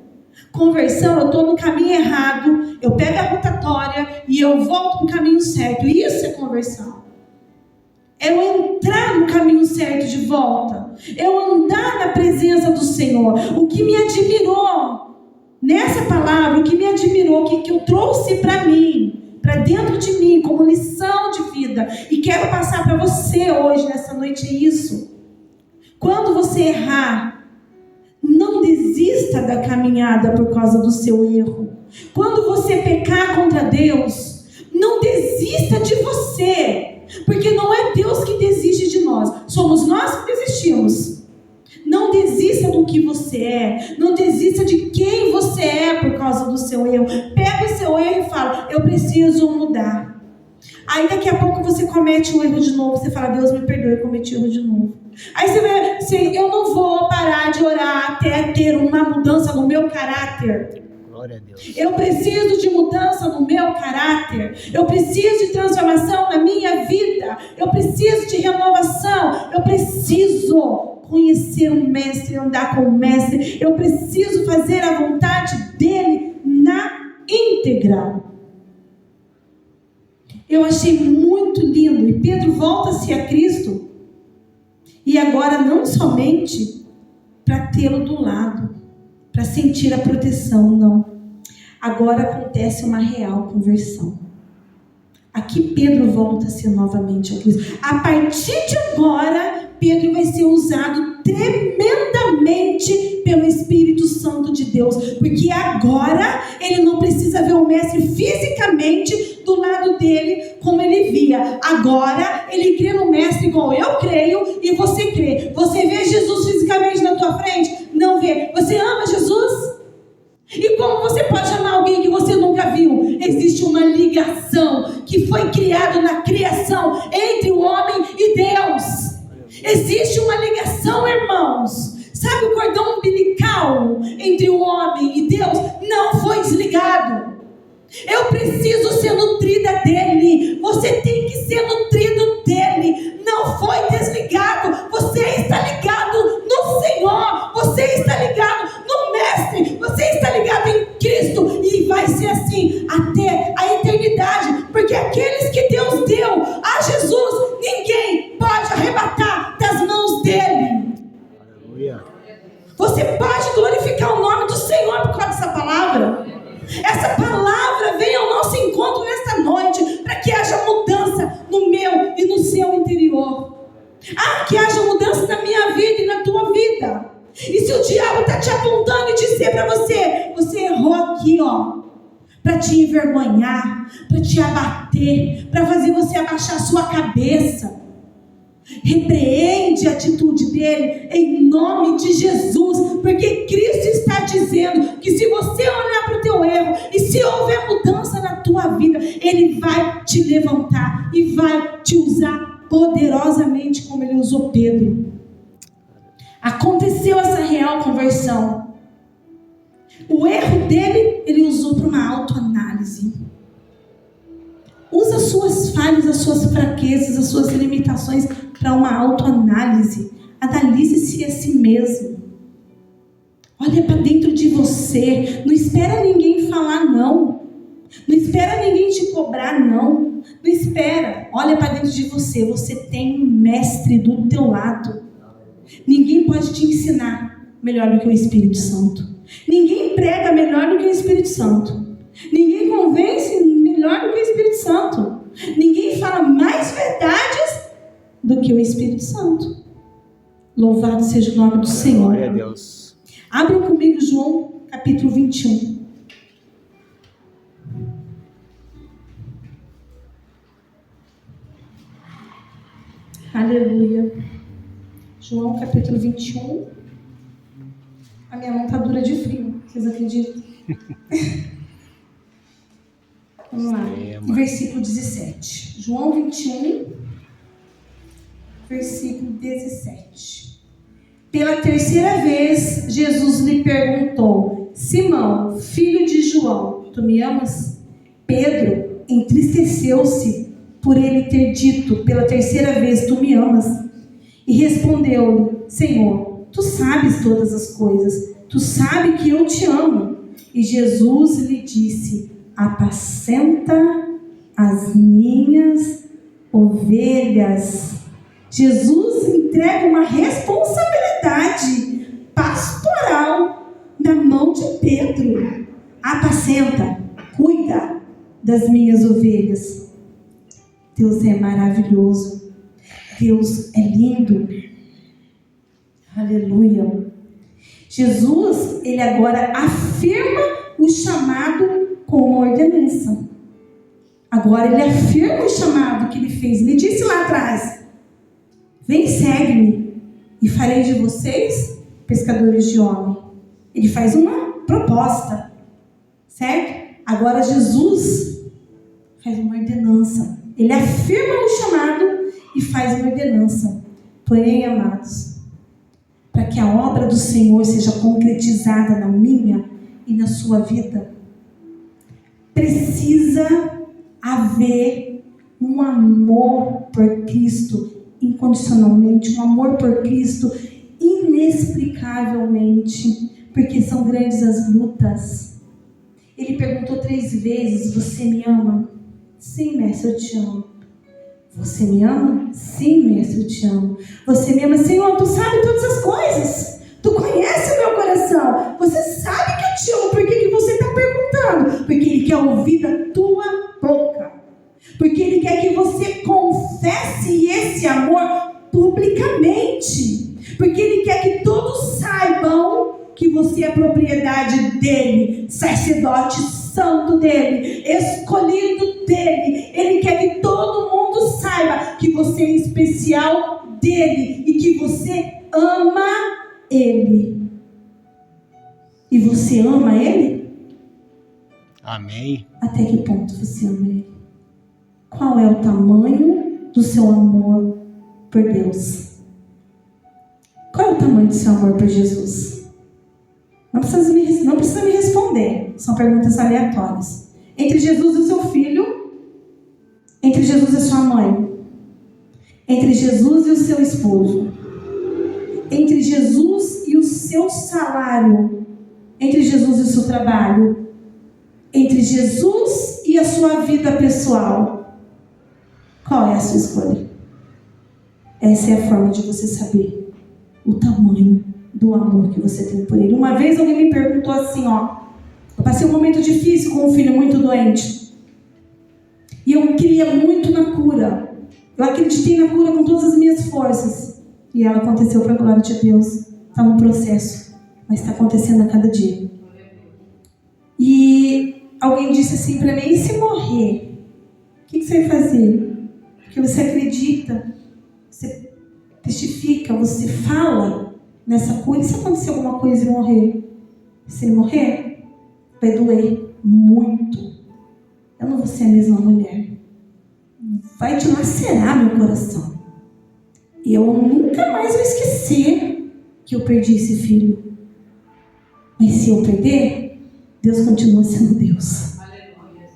Speaker 1: Conversão, eu estou no caminho errado, eu pego a rotatória e eu volto para o caminho certo. Isso é conversão. É eu entrar no caminho certo de volta. Eu andar na presença do Senhor. O que me admirou nessa palavra, o que me admirou, que eu trouxe para mim, para dentro de mim, como lição de vida, e quero passar para você hoje, nessa noite, é isso. Quando você errar, não desista da caminhada por causa do seu erro. Quando você pecar contra Deus, não desista de você, porque não é Deus que desiste de nós, somos nós que desistimos. Não desista do que você é, não desista de quem você é por causa do seu erro. Pega o seu erro e fala: eu preciso mudar. Aí daqui a pouco você comete um erro de novo, você fala: Deus me perdoe, eu cometi erro de novo. Aí você vai, eu não vou parar de orar até ter uma mudança no meu caráter. Glória a Deus. Eu preciso de mudança no meu caráter. Eu preciso de transformação na minha vida. Eu preciso de renovação. Eu preciso conhecer o Mestre, andar com o Mestre. Eu preciso fazer a vontade dele na íntegra. Eu achei muito lindo. E Pedro volta-se a Cristo. E agora não somente para tê-lo do lado, para sentir a proteção, não. Agora acontece uma real conversão. Aqui Pedro volta-se novamente a Cristo. A partir de agora, Pedro vai ser usado tremendamente pelo Espírito Santo de Deus, porque agora ele não precisa ver o Mestre fisicamente do lado dele como ele via. Agora ele crê no Mestre igual eu creio e você crê. Você vê Jesus fisicamente na tua frente? Não vê. Você ama Jesus? E como você pode amar alguém que você nunca viu? Existe uma ligação que foi criada na criação entre o homem e Deus. Existe uma ligação, irmãos. Sabe o cordão umbilical entre o homem e Deus? Não foi desligado. Eu preciso ser nutrida dele. Você tem que ser nutrido dele. Não foi desligado. Você está ligado no Senhor. Você está ligado no Mestre. Você está ligado em Cristo. E vai ser assim até a eternidade. Porque aqueles que Deus deu a Jesus, ninguém pode arrebatar das mãos dele. Aleluia. Você pode glorificar o nome do Senhor por causa dessa palavra. Essa palavra vem ao nosso encontro nesta noite, para que haja mudança no meu e no seu interior. Que haja mudança na minha vida e na tua vida. E se o diabo está te apontando e dizer para você: você errou aqui, para te envergonhar, para te abater, para fazer você abaixar a sua cabeça, repreende a atitude dele em nome de Jesus, porque Cristo está dizendo que se você olhar para o teu erro e se houver mudança na tua vida, ele vai te levantar e vai te usar poderosamente como ele usou Pedro. Aconteceu essa real conversão. O erro dele, ele usou para uma autoanálise. Usa as suas falhas, as suas fraquezas, as suas limitações para uma autoanálise. Analise-se a si mesmo. Olha para dentro de você. Não espera ninguém falar não. Não espera ninguém te cobrar não. Não espera. Olha para dentro de você. Você tem um mestre do teu lado. Ninguém pode te ensinar melhor do que o Espírito Santo. Ninguém prega melhor do que o Espírito Santo. Ninguém convence melhor do que o Espírito Santo. Ninguém fala mais verdades do que o Espírito Santo. Louvado seja o nome do Senhor.
Speaker 2: Glória a Deus.
Speaker 1: Abra comigo João capítulo 21. Aleluia. João capítulo 21. A minha mão está dura de frio. Vocês acreditam? Vamos lá. Versículo 17. João 21, versículo 17. Pela terceira vez, Jesus lhe perguntou: Simão, filho de João, tu me amas? Pedro entristeceu-se por ele ter dito pela terceira vez: tu me amas? E respondeu-lhe: Senhor, tu sabes todas as coisas, tu sabes que eu te amo. E Jesus lhe disse: apacenta as minhas ovelhas. Jesus entrega uma responsabilidade pastoral na mão de Pedro. Apacenta, cuida das minhas ovelhas. Deus é maravilhoso. Deus é lindo. Aleluia. Jesus, ele agora afirma o chamado com uma ordenança. Agora ele afirma o chamado que ele fez. Ele disse lá atrás: vem, segue-me, e farei de vocês pescadores de homem. Ele faz uma proposta, certo? Agora Jesus faz uma ordenança. Ele afirma o chamado e faz uma ordenança. Porém, amados, para que a obra do Senhor seja concretizada na minha e na sua vida, precisa haver um amor por Cristo incondicionalmente, um amor por Cristo inexplicavelmente, porque são grandes as lutas. Ele perguntou 3 vezes: você me ama? Sim, mestre, eu te amo. Você me ama? Sim, mestre, eu te amo. Você me ama? Senhor, tu sabe todas as coisas. Tu conhece o meu coração. Você sabe que eu te amo. Por que você está perguntando? Porque Ele quer ouvir da tua boca. Porque Ele quer que você confesse esse amor publicamente. Porque Ele quer que todos saibam que você é propriedade dEle, sacerdote santo dEle, escolhido dEle. Ele quer que todo mundo saiba que você é especial dEle e que você ama Ele. E você ama Ele?
Speaker 2: Amém.
Speaker 1: Até que ponto você ama Ele? Qual é o tamanho do seu amor por Deus? Qual é o tamanho do seu amor por Jesus? Não precisa me responder. São perguntas aleatórias. Entre Jesus e o seu filho, entre Jesus e sua mãe, entre Jesus e o seu esposo, entre Jesus e o seu salário, entre Jesus e o seu trabalho, entre Jesus e a sua vida pessoal, qual é a sua escolha? Essa é a forma de você saber o tamanho do amor que você tem por Ele. Uma vez alguém me perguntou assim, eu passei um momento difícil com um filho muito doente, e eu queria muito na cura. Eu acreditei na cura com todas as minhas forças, e ela aconteceu para a glória de Deus. Está um processo, mas está acontecendo a cada dia. E alguém disse assim para mim: e se morrer? O que você vai fazer? Porque você acredita, você testifica, você fala nessa cura. E se acontecer alguma coisa e morrer? Se ele morrer, vai doer muito. Eu não vou ser a mesma mulher. Vai dilacerar meu coração. E eu nunca mais vou esquecer que eu perdi esse filho. Mas se eu perder, Deus continua sendo Deus. Aleluia.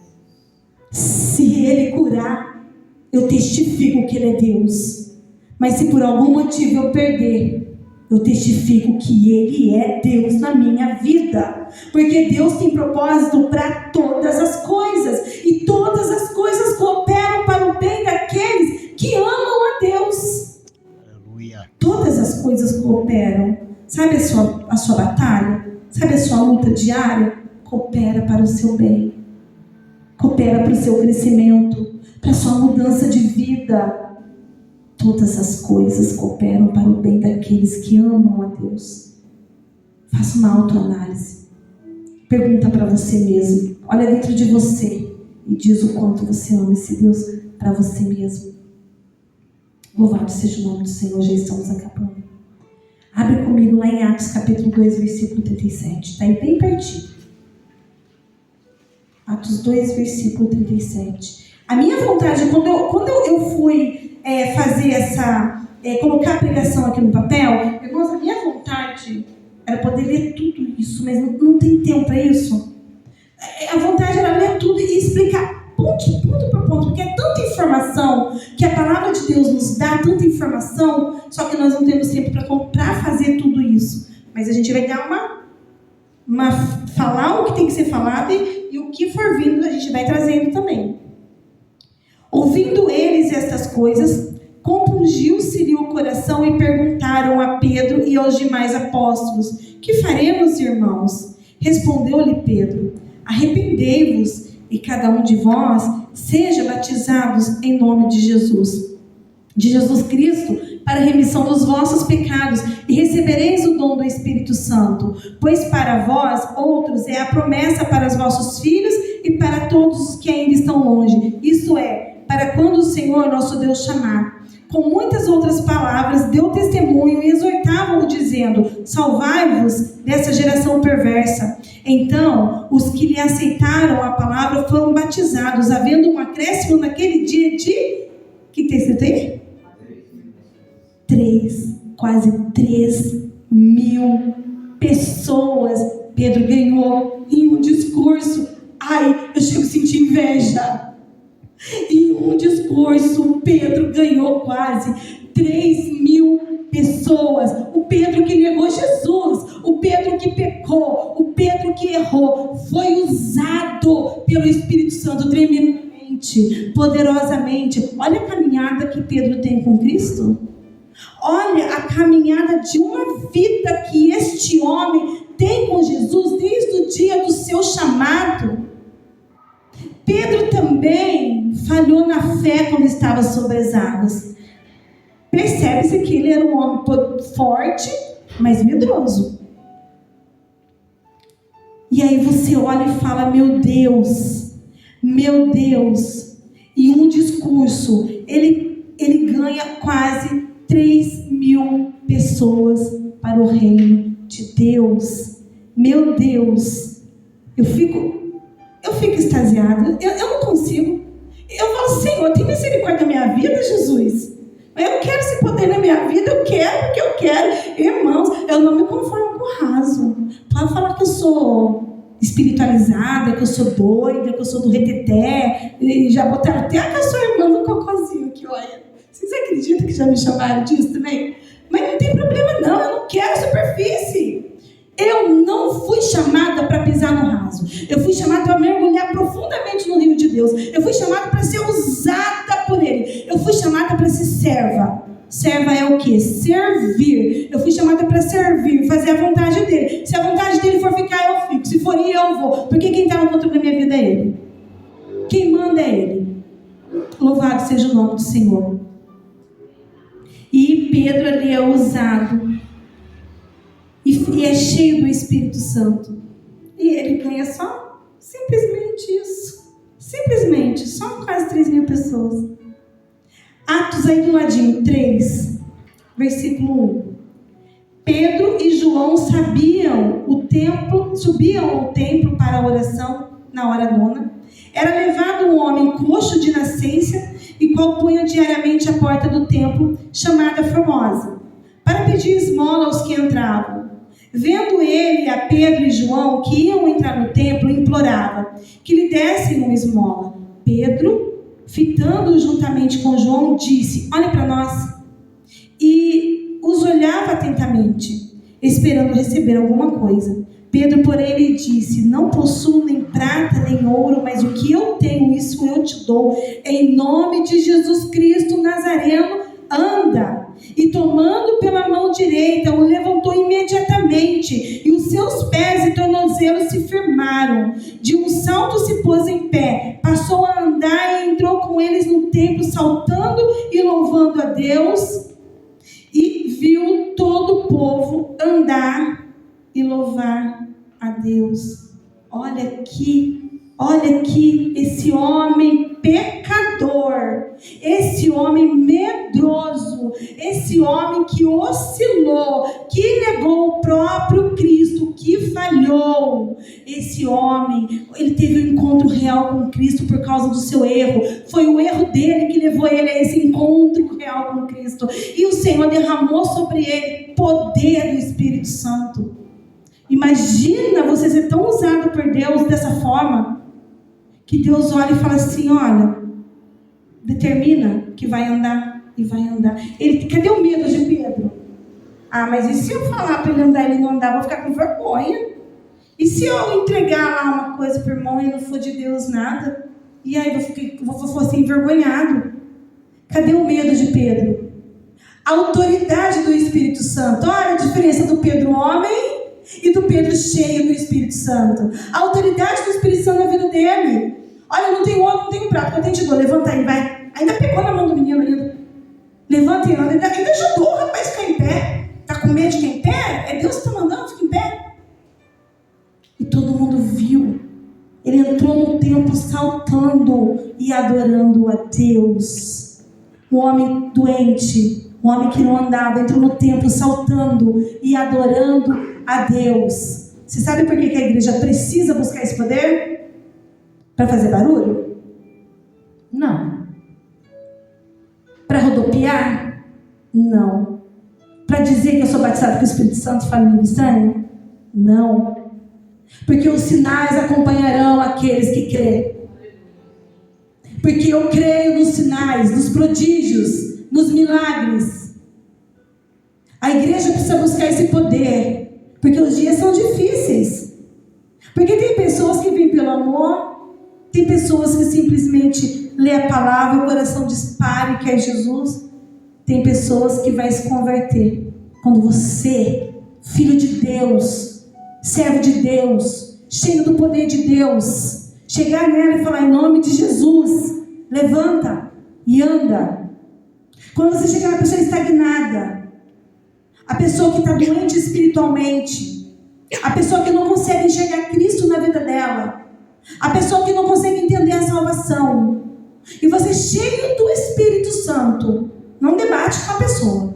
Speaker 1: Se Ele curar, eu testifico que Ele é Deus. Mas se por algum motivo eu perder, eu testifico que Ele é Deus na minha vida. Porque Deus tem propósito para todas as coisas. E todas as coisas cooperam para o bem daqueles que amam a Deus.
Speaker 2: Aleluia.
Speaker 1: Todas as coisas cooperam. Sabe a sua batalha? Sabe a sua luta diária? Coopera para o seu bem. Coopera para o seu crescimento. Para a sua mudança de vida. Todas as coisas cooperam para o bem daqueles que amam a Deus. Faça uma autoanálise. Pergunta para você mesmo. Olha dentro de você e diz o quanto você ama esse Deus para você mesmo. Louvado seja o nome do Senhor. Já estamos acabando. Abre comigo lá em Atos capítulo 2, versículo 37. Está aí bem pertinho. Atos 2, versículo 37. A minha vontade, quando eu fui fazer colocar a pregação aqui no papel, irmãos, a minha vontade era poder ler tudo isso, mas não tem tempo para isso. A vontade era ler tudo e explicar ponto por ponto, porque é tanta informação que a palavra de Deus nos dá, tanta informação, só que nós não temos tempo para fazer tudo isso. Mas a gente vai dar falar o que tem que ser falado e o que for vindo a gente vai trazendo também. Ouvindo eles estas coisas, compungiu-se-lhe o coração e perguntaram a Pedro e aos demais apóstolos: que faremos, irmãos? Respondeu-lhe Pedro: arrependei-vos e cada um de vós seja batizados em nome de Jesus Cristo, para a remissão dos vossos pecados, e recebereis o dom do Espírito Santo, pois para vós outros é a promessa para os vossos filhos e para todos os que ainda estão longe, isto é, para quando o Senhor nosso Deus chamar. Com muitas outras palavras deu testemunho e exortava-o dizendo: salvai-vos dessa geração perversa. Então os que lhe aceitaram a palavra foram batizados, havendo um acréscimo naquele dia de... que tem escrito aí? Quase 3.000 pessoas Pedro ganhou em um discurso. Ai, eu chego a sentir inveja. Em um discurso, Pedro ganhou quase 3.000 pessoas. O Pedro que negou Jesus, o Pedro que pecou, o Pedro que errou, foi usado pelo Espírito Santo tremendamente, poderosamente. Olha a caminhada que Pedro tem com Cristo. Olha a caminhada de uma vida que este homem tem com Jesus desde o dia do seu chamado. Pedro também falhou na fé quando estava sobre as águas. Percebe-se que ele era um homem forte, mas medroso. E aí você olha e fala: meu Deus, em um discurso, ele ganha quase 3.000 pessoas para o reino de Deus. Meu Deus, eu fico extasiada, eu não consigo. Eu falo: Senhor, tem misericórdia da minha vida, Jesus. Eu quero esse poder na minha vida, eu quero porque eu quero. Irmãos, eu não me conformo com o raso. Pode falar que eu sou espiritualizada, que eu sou doida, que eu sou do reteté, e já botaram até que eu sou irmã do cocôzinho aqui, olha. Vocês acreditam que já me chamaram disso também? Mas não tem problema não, eu não quero superfície. Eu não fui chamada para pisar no raso. Eu fui chamada para mergulhar profundamente no rio de Deus. Eu fui chamada para ser usada por Ele. Eu fui chamada para ser serva. Serva é o quê? Servir. Eu fui chamada para servir, fazer a vontade dEle. Se a vontade dEle for ficar, eu fico. Se for ir, eu vou. Porque quem está no controle da minha vida é Ele. Quem manda é Ele. Louvado seja o nome do Senhor. E Pedro ali é usado. E é cheio do Espírito Santo. E ele ganha só simplesmente isso. Simplesmente, só quase 3.000 pessoas. Atos aí do ladinho, 3, versículo 1. Pedro e João subiam ao templo para a oração na hora nona. Era levado um homem coxo de nascença, e qual punha diariamente à porta do templo, chamada Formosa, para pedir esmola aos que entravam. Vendo ele a Pedro e João que iam entrar no templo, implorava que lhe dessem uma esmola. Pedro, fitando-o juntamente com João, disse: olhe para nós. e os olhava atentamente, esperando receber alguma coisa. Pedro, porém, lhe disse: não possuo nem prata nem ouro, mas o que eu tenho, isso eu te dou. Em nome de Jesus Cristo Nazareno, anda. E tomando pela mão direita, o levantou imediatamente, e os seus pés e tornozelos se firmaram. De um salto se pôs em pé, passou a andar e entrou com eles no templo, saltando e louvando a Deus. E viu todo o povo andar e louvar a Deus. Olha aqui esse homem pecador, esse homem medroso, esse homem que oscilou, que negou o próprio Cristo, que falhou. Esse homem, ele teve um encontro real com Cristo por causa do seu erro. Foi o erro dele que levou ele a esse encontro real com Cristo. E o Senhor derramou sobre ele poder do Espírito Santo. Imagina você ser tão usado por Deus dessa forma, que Deus olha e fala assim: olha, determina que vai andar e vai andar. Cadê o medo de Pedro? Ah, mas e se eu falar para ele andar e ele não andar, vou ficar com vergonha. E se eu entregar lá uma coisa para o irmão e não for de Deus nada? E aí eu vou assim, envergonhado. Cadê o medo de Pedro? A autoridade do Espírito Santo. Olha a diferença do Pedro homem e do Pedro cheio do Espírito Santo. A autoridade do Espírito Santo na vida dele. Olha, não tem ouro, não tem prato, eu tenho te dou. Levanta aí, vai. Ainda pegou na mão do menino ainda. Levanta aí, ainda ajudou o rapaz a ficar em pé. Tá com medo de ficar em pé? É Deus que está mandando, fica em pé. E todo mundo viu. Ele entrou no templo saltando e adorando a Deus. Um homem doente, um homem que não andava, entrou no templo saltando e adorando a Deus. Você sabe por que a igreja precisa buscar esse poder? Para fazer barulho? Não. Para rodopiar? Não. Para dizer que eu sou batizado com o Espírito Santo e falo em língua estranha? Não. Porque os sinais acompanharão aqueles que crêem. Porque eu creio nos sinais, nos prodígios, nos milagres. A igreja precisa buscar esse poder, porque os dias são difíceis. Porque tem pessoas que vêm pelo amor, tem pessoas que simplesmente lê a palavra, o coração dispara e quer Jesus. Tem pessoas que vai se converter. Quando você, filho de Deus, servo de Deus, cheio do poder de Deus, chegar nela e falar: em nome de Jesus, levanta e anda. Quando você chegar na pessoa estagnada, a pessoa que está doente espiritualmente, a pessoa que não consegue enxergar Cristo na vida dela, a pessoa que não consegue entender a salvação, e você cheio do Espírito Santo, não debate com a pessoa.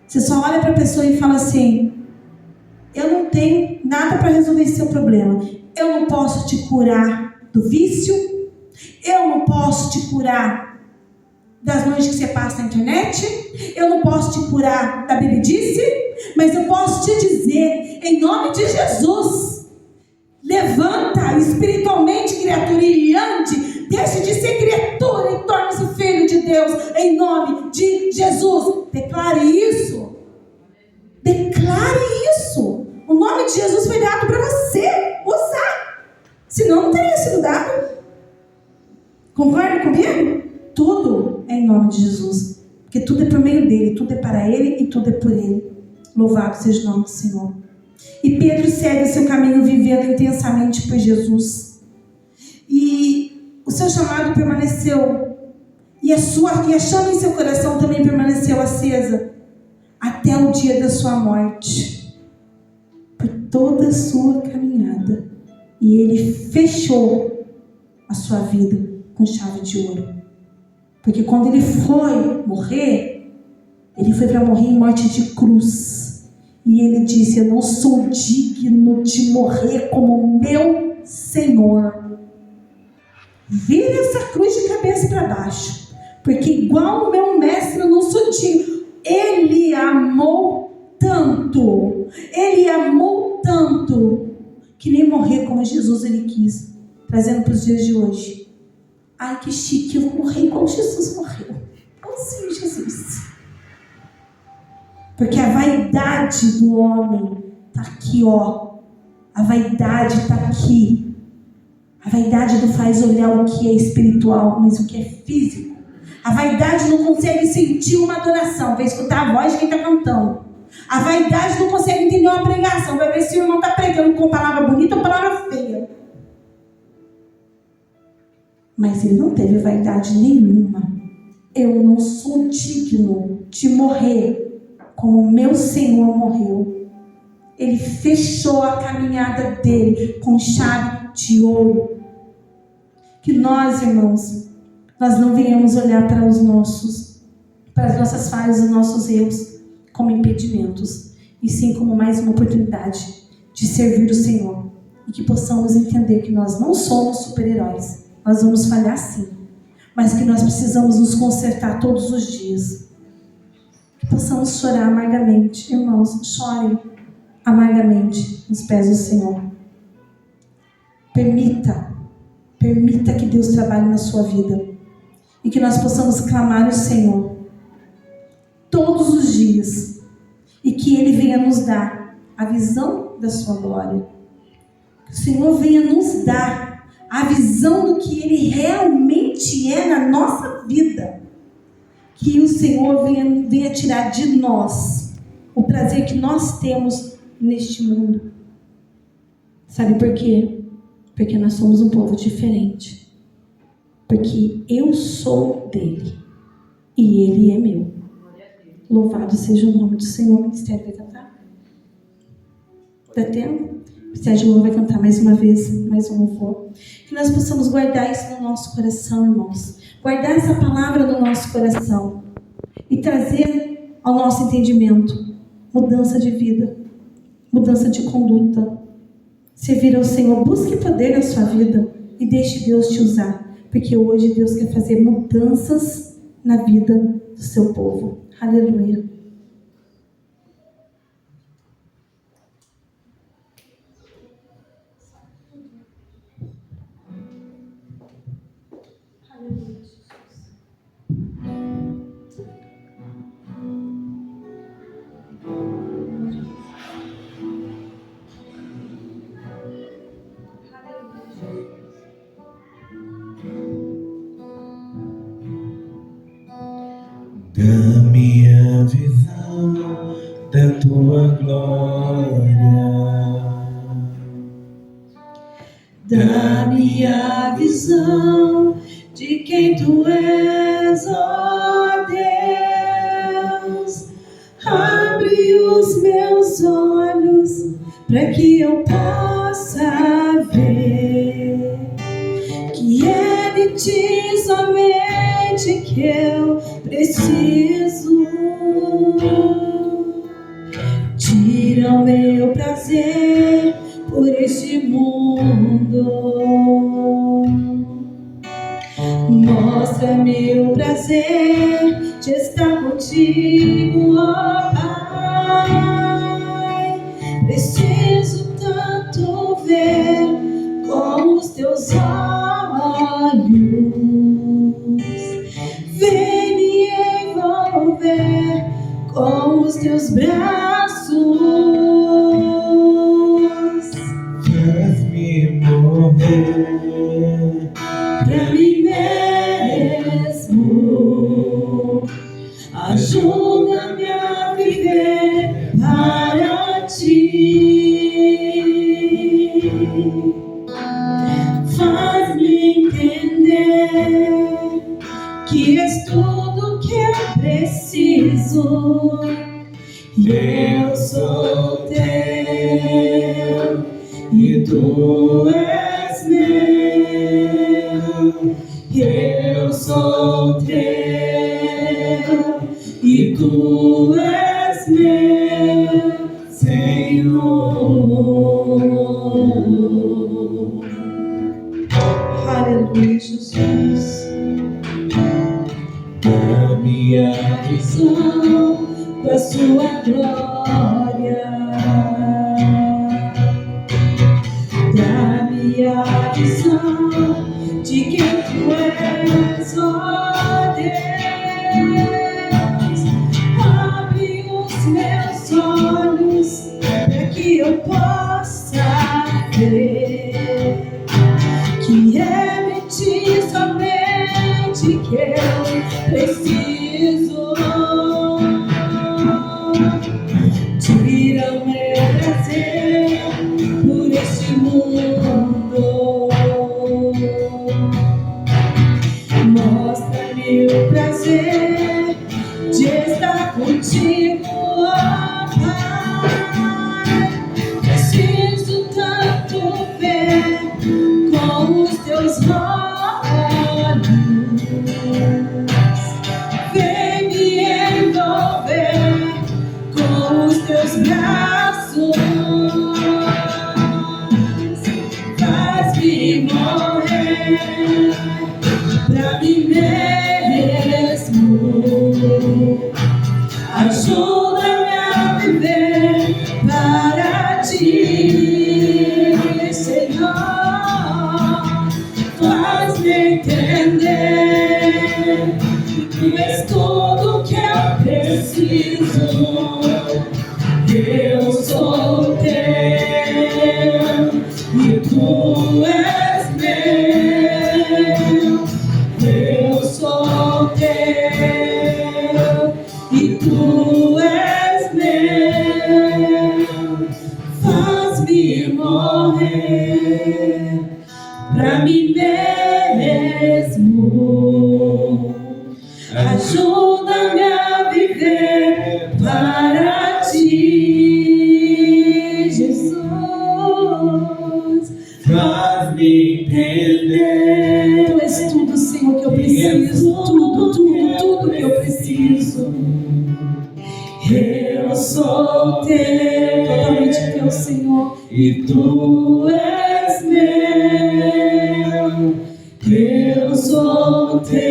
Speaker 1: Você só olha para a pessoa e fala assim: eu não tenho nada para resolver esse seu problema. Eu não posso te curar do vício. Eu não posso te curar das noites que você passa na internet. Eu não posso te curar da bebedice. Mas eu posso te dizer, em nome de Jesus, levanta espiritualmente, criatura, e ande. Deixe de ser criatura e torne-se filho de Deus, em nome de Jesus. Declare isso. Declare isso. O nome de Jesus foi dado para você usar. Senão não teria sido dado. Concorda comigo? Tudo é em nome de Jesus. Porque tudo é por meio dele, tudo é para ele e tudo é por ele. Louvado seja o nome do Senhor. E Pedro segue o seu caminho vivendo intensamente por Jesus. E o seu chamado permaneceu. E a chama em seu coração também permaneceu acesa até o dia da sua morte. Por toda a sua caminhada. E ele fechou a sua vida com chave de ouro. Porque quando ele foi morrer, ele foi para morrer em morte de cruz. E ele disse: eu não sou digno de morrer como meu Senhor. Vira essa cruz de cabeça para baixo. Porque igual o meu mestre eu não sou digno. Ele amou tanto. Ele amou tanto. Que nem morrer como Jesus ele quis. Trazendo para os dias de hoje. Ai, que chique, eu vou morrer igual Jesus morreu. Igualzinho Jesus. Porque a vaidade do homem está aqui, ó. A vaidade está aqui. A vaidade não faz olhar o que é espiritual, mas o que é físico. A vaidade não consegue sentir uma adoração, vai escutar a voz de quem está cantando. A vaidade não consegue entender uma pregação, vai ver se o irmão está pregando com palavra bonita ou palavra feia. Mas ele não teve vaidade nenhuma. Eu não sou digno de morrer como meu Senhor morreu. Ele fechou a caminhada dele com chave de ouro. Que nós, irmãos, nós não venhamos olhar para as nossas falhas, os nossos erros como impedimentos, e sim como mais uma oportunidade de servir o Senhor. E que possamos entender que nós não somos super-heróis. Nós vamos falhar sim, mas que nós precisamos nos consertar todos os dias. Que possamos chorar amargamente. Irmãos, chorem amargamente nos pés do Senhor. Permita que Deus trabalhe na sua vida e que nós possamos clamar ao Senhor todos os dias e que Ele venha nos dar a visão da sua glória. Que o Senhor venha nos dar a visão do que Ele realmente é na nossa vida. Que o Senhor venha tirar de nós o prazer que nós temos neste mundo. Sabe por quê? Porque nós somos um povo diferente. Porque eu sou dele e ele é meu. Louvado seja o nome do Senhor. O ministério vai cantar? Dá tempo? O ministério de louvor vai cantar mais uma vez, mais um louvor. Que nós possamos guardar isso no nosso coração, irmãos. Guardar essa palavra no nosso coração e trazer ao nosso entendimento mudança de vida, mudança de conduta. Servir ao Senhor, busque poder na sua vida e deixe Deus te usar, porque hoje Deus quer fazer mudanças na vida do seu povo. Aleluia.
Speaker 3: Dá-me a visão da tua glória. Dá-me a visão de quem tu és, ó Deus. Abre os meus olhos para que eu possa ver que é de ti somente que eu preciso. Tira o meu prazer por este mundo. Mostra-me o prazer de estar contigo, ó Pai. Preciso tanto ver com os teus olhos. Vem me envolver com os teus braços. Faz-me morrer pra mim mesmo. Ajuda-me a viver para ti. Faz-me entender que és tudo que eu preciso. Eu sou teu e tu és meu. Eu sou teu e tu és meu, Senhor. Aleluia, Jesus. Dá-me a visão da sua glória. Dá-me a visão de quem tu és, ó Deus. Abre os meus pra mim mesmo. Ajuda-me a viver para ti, Senhor. Faz-me entender que tu és tudo que eu preciso. Eu sou teu e tu és meu. Eu sou teu e tu és meu. Faz-me morrer pra mim mesmo. Ajuda-me a viver para ti, Jesus. Faz-me entender.
Speaker 1: Tu és tudo, Senhor, que eu preciso. Tudo que eu preciso.
Speaker 3: Eu sou teu,
Speaker 1: Totalmente teu, Senhor.
Speaker 3: e tu és meu. Eu sou teu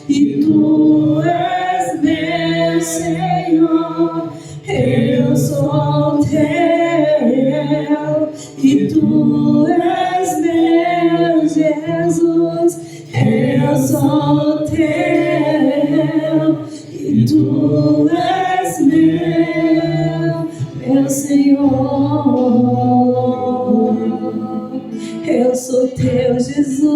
Speaker 3: e tu és meu, Senhor. Eu sou teu e tu és meu, Jesus. Eu sou teu e tu és meu Senhor. Eu sou teu, Jesus,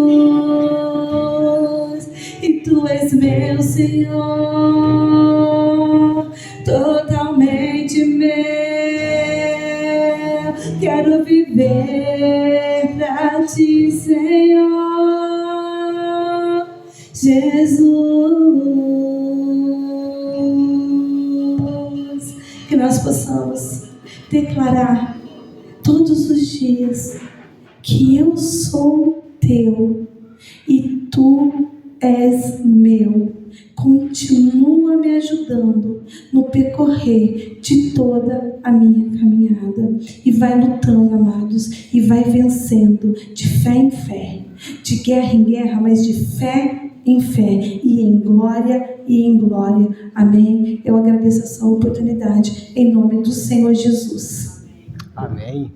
Speaker 3: e tu és meu Senhor, totalmente meu. Quero viver pra ti, Senhor, Jesus. Que nós possamos declarar todos os dias que eu sou teu e tu és meu. Continua me ajudando no percorrer de toda a minha caminhada. E vai lutando, amados, e vai vencendo de fé em fé, de guerra em guerra, mas de fé em fé, e em glória e em glória. Amém? Eu agradeço essa oportunidade em nome do Senhor Jesus.
Speaker 2: Amém.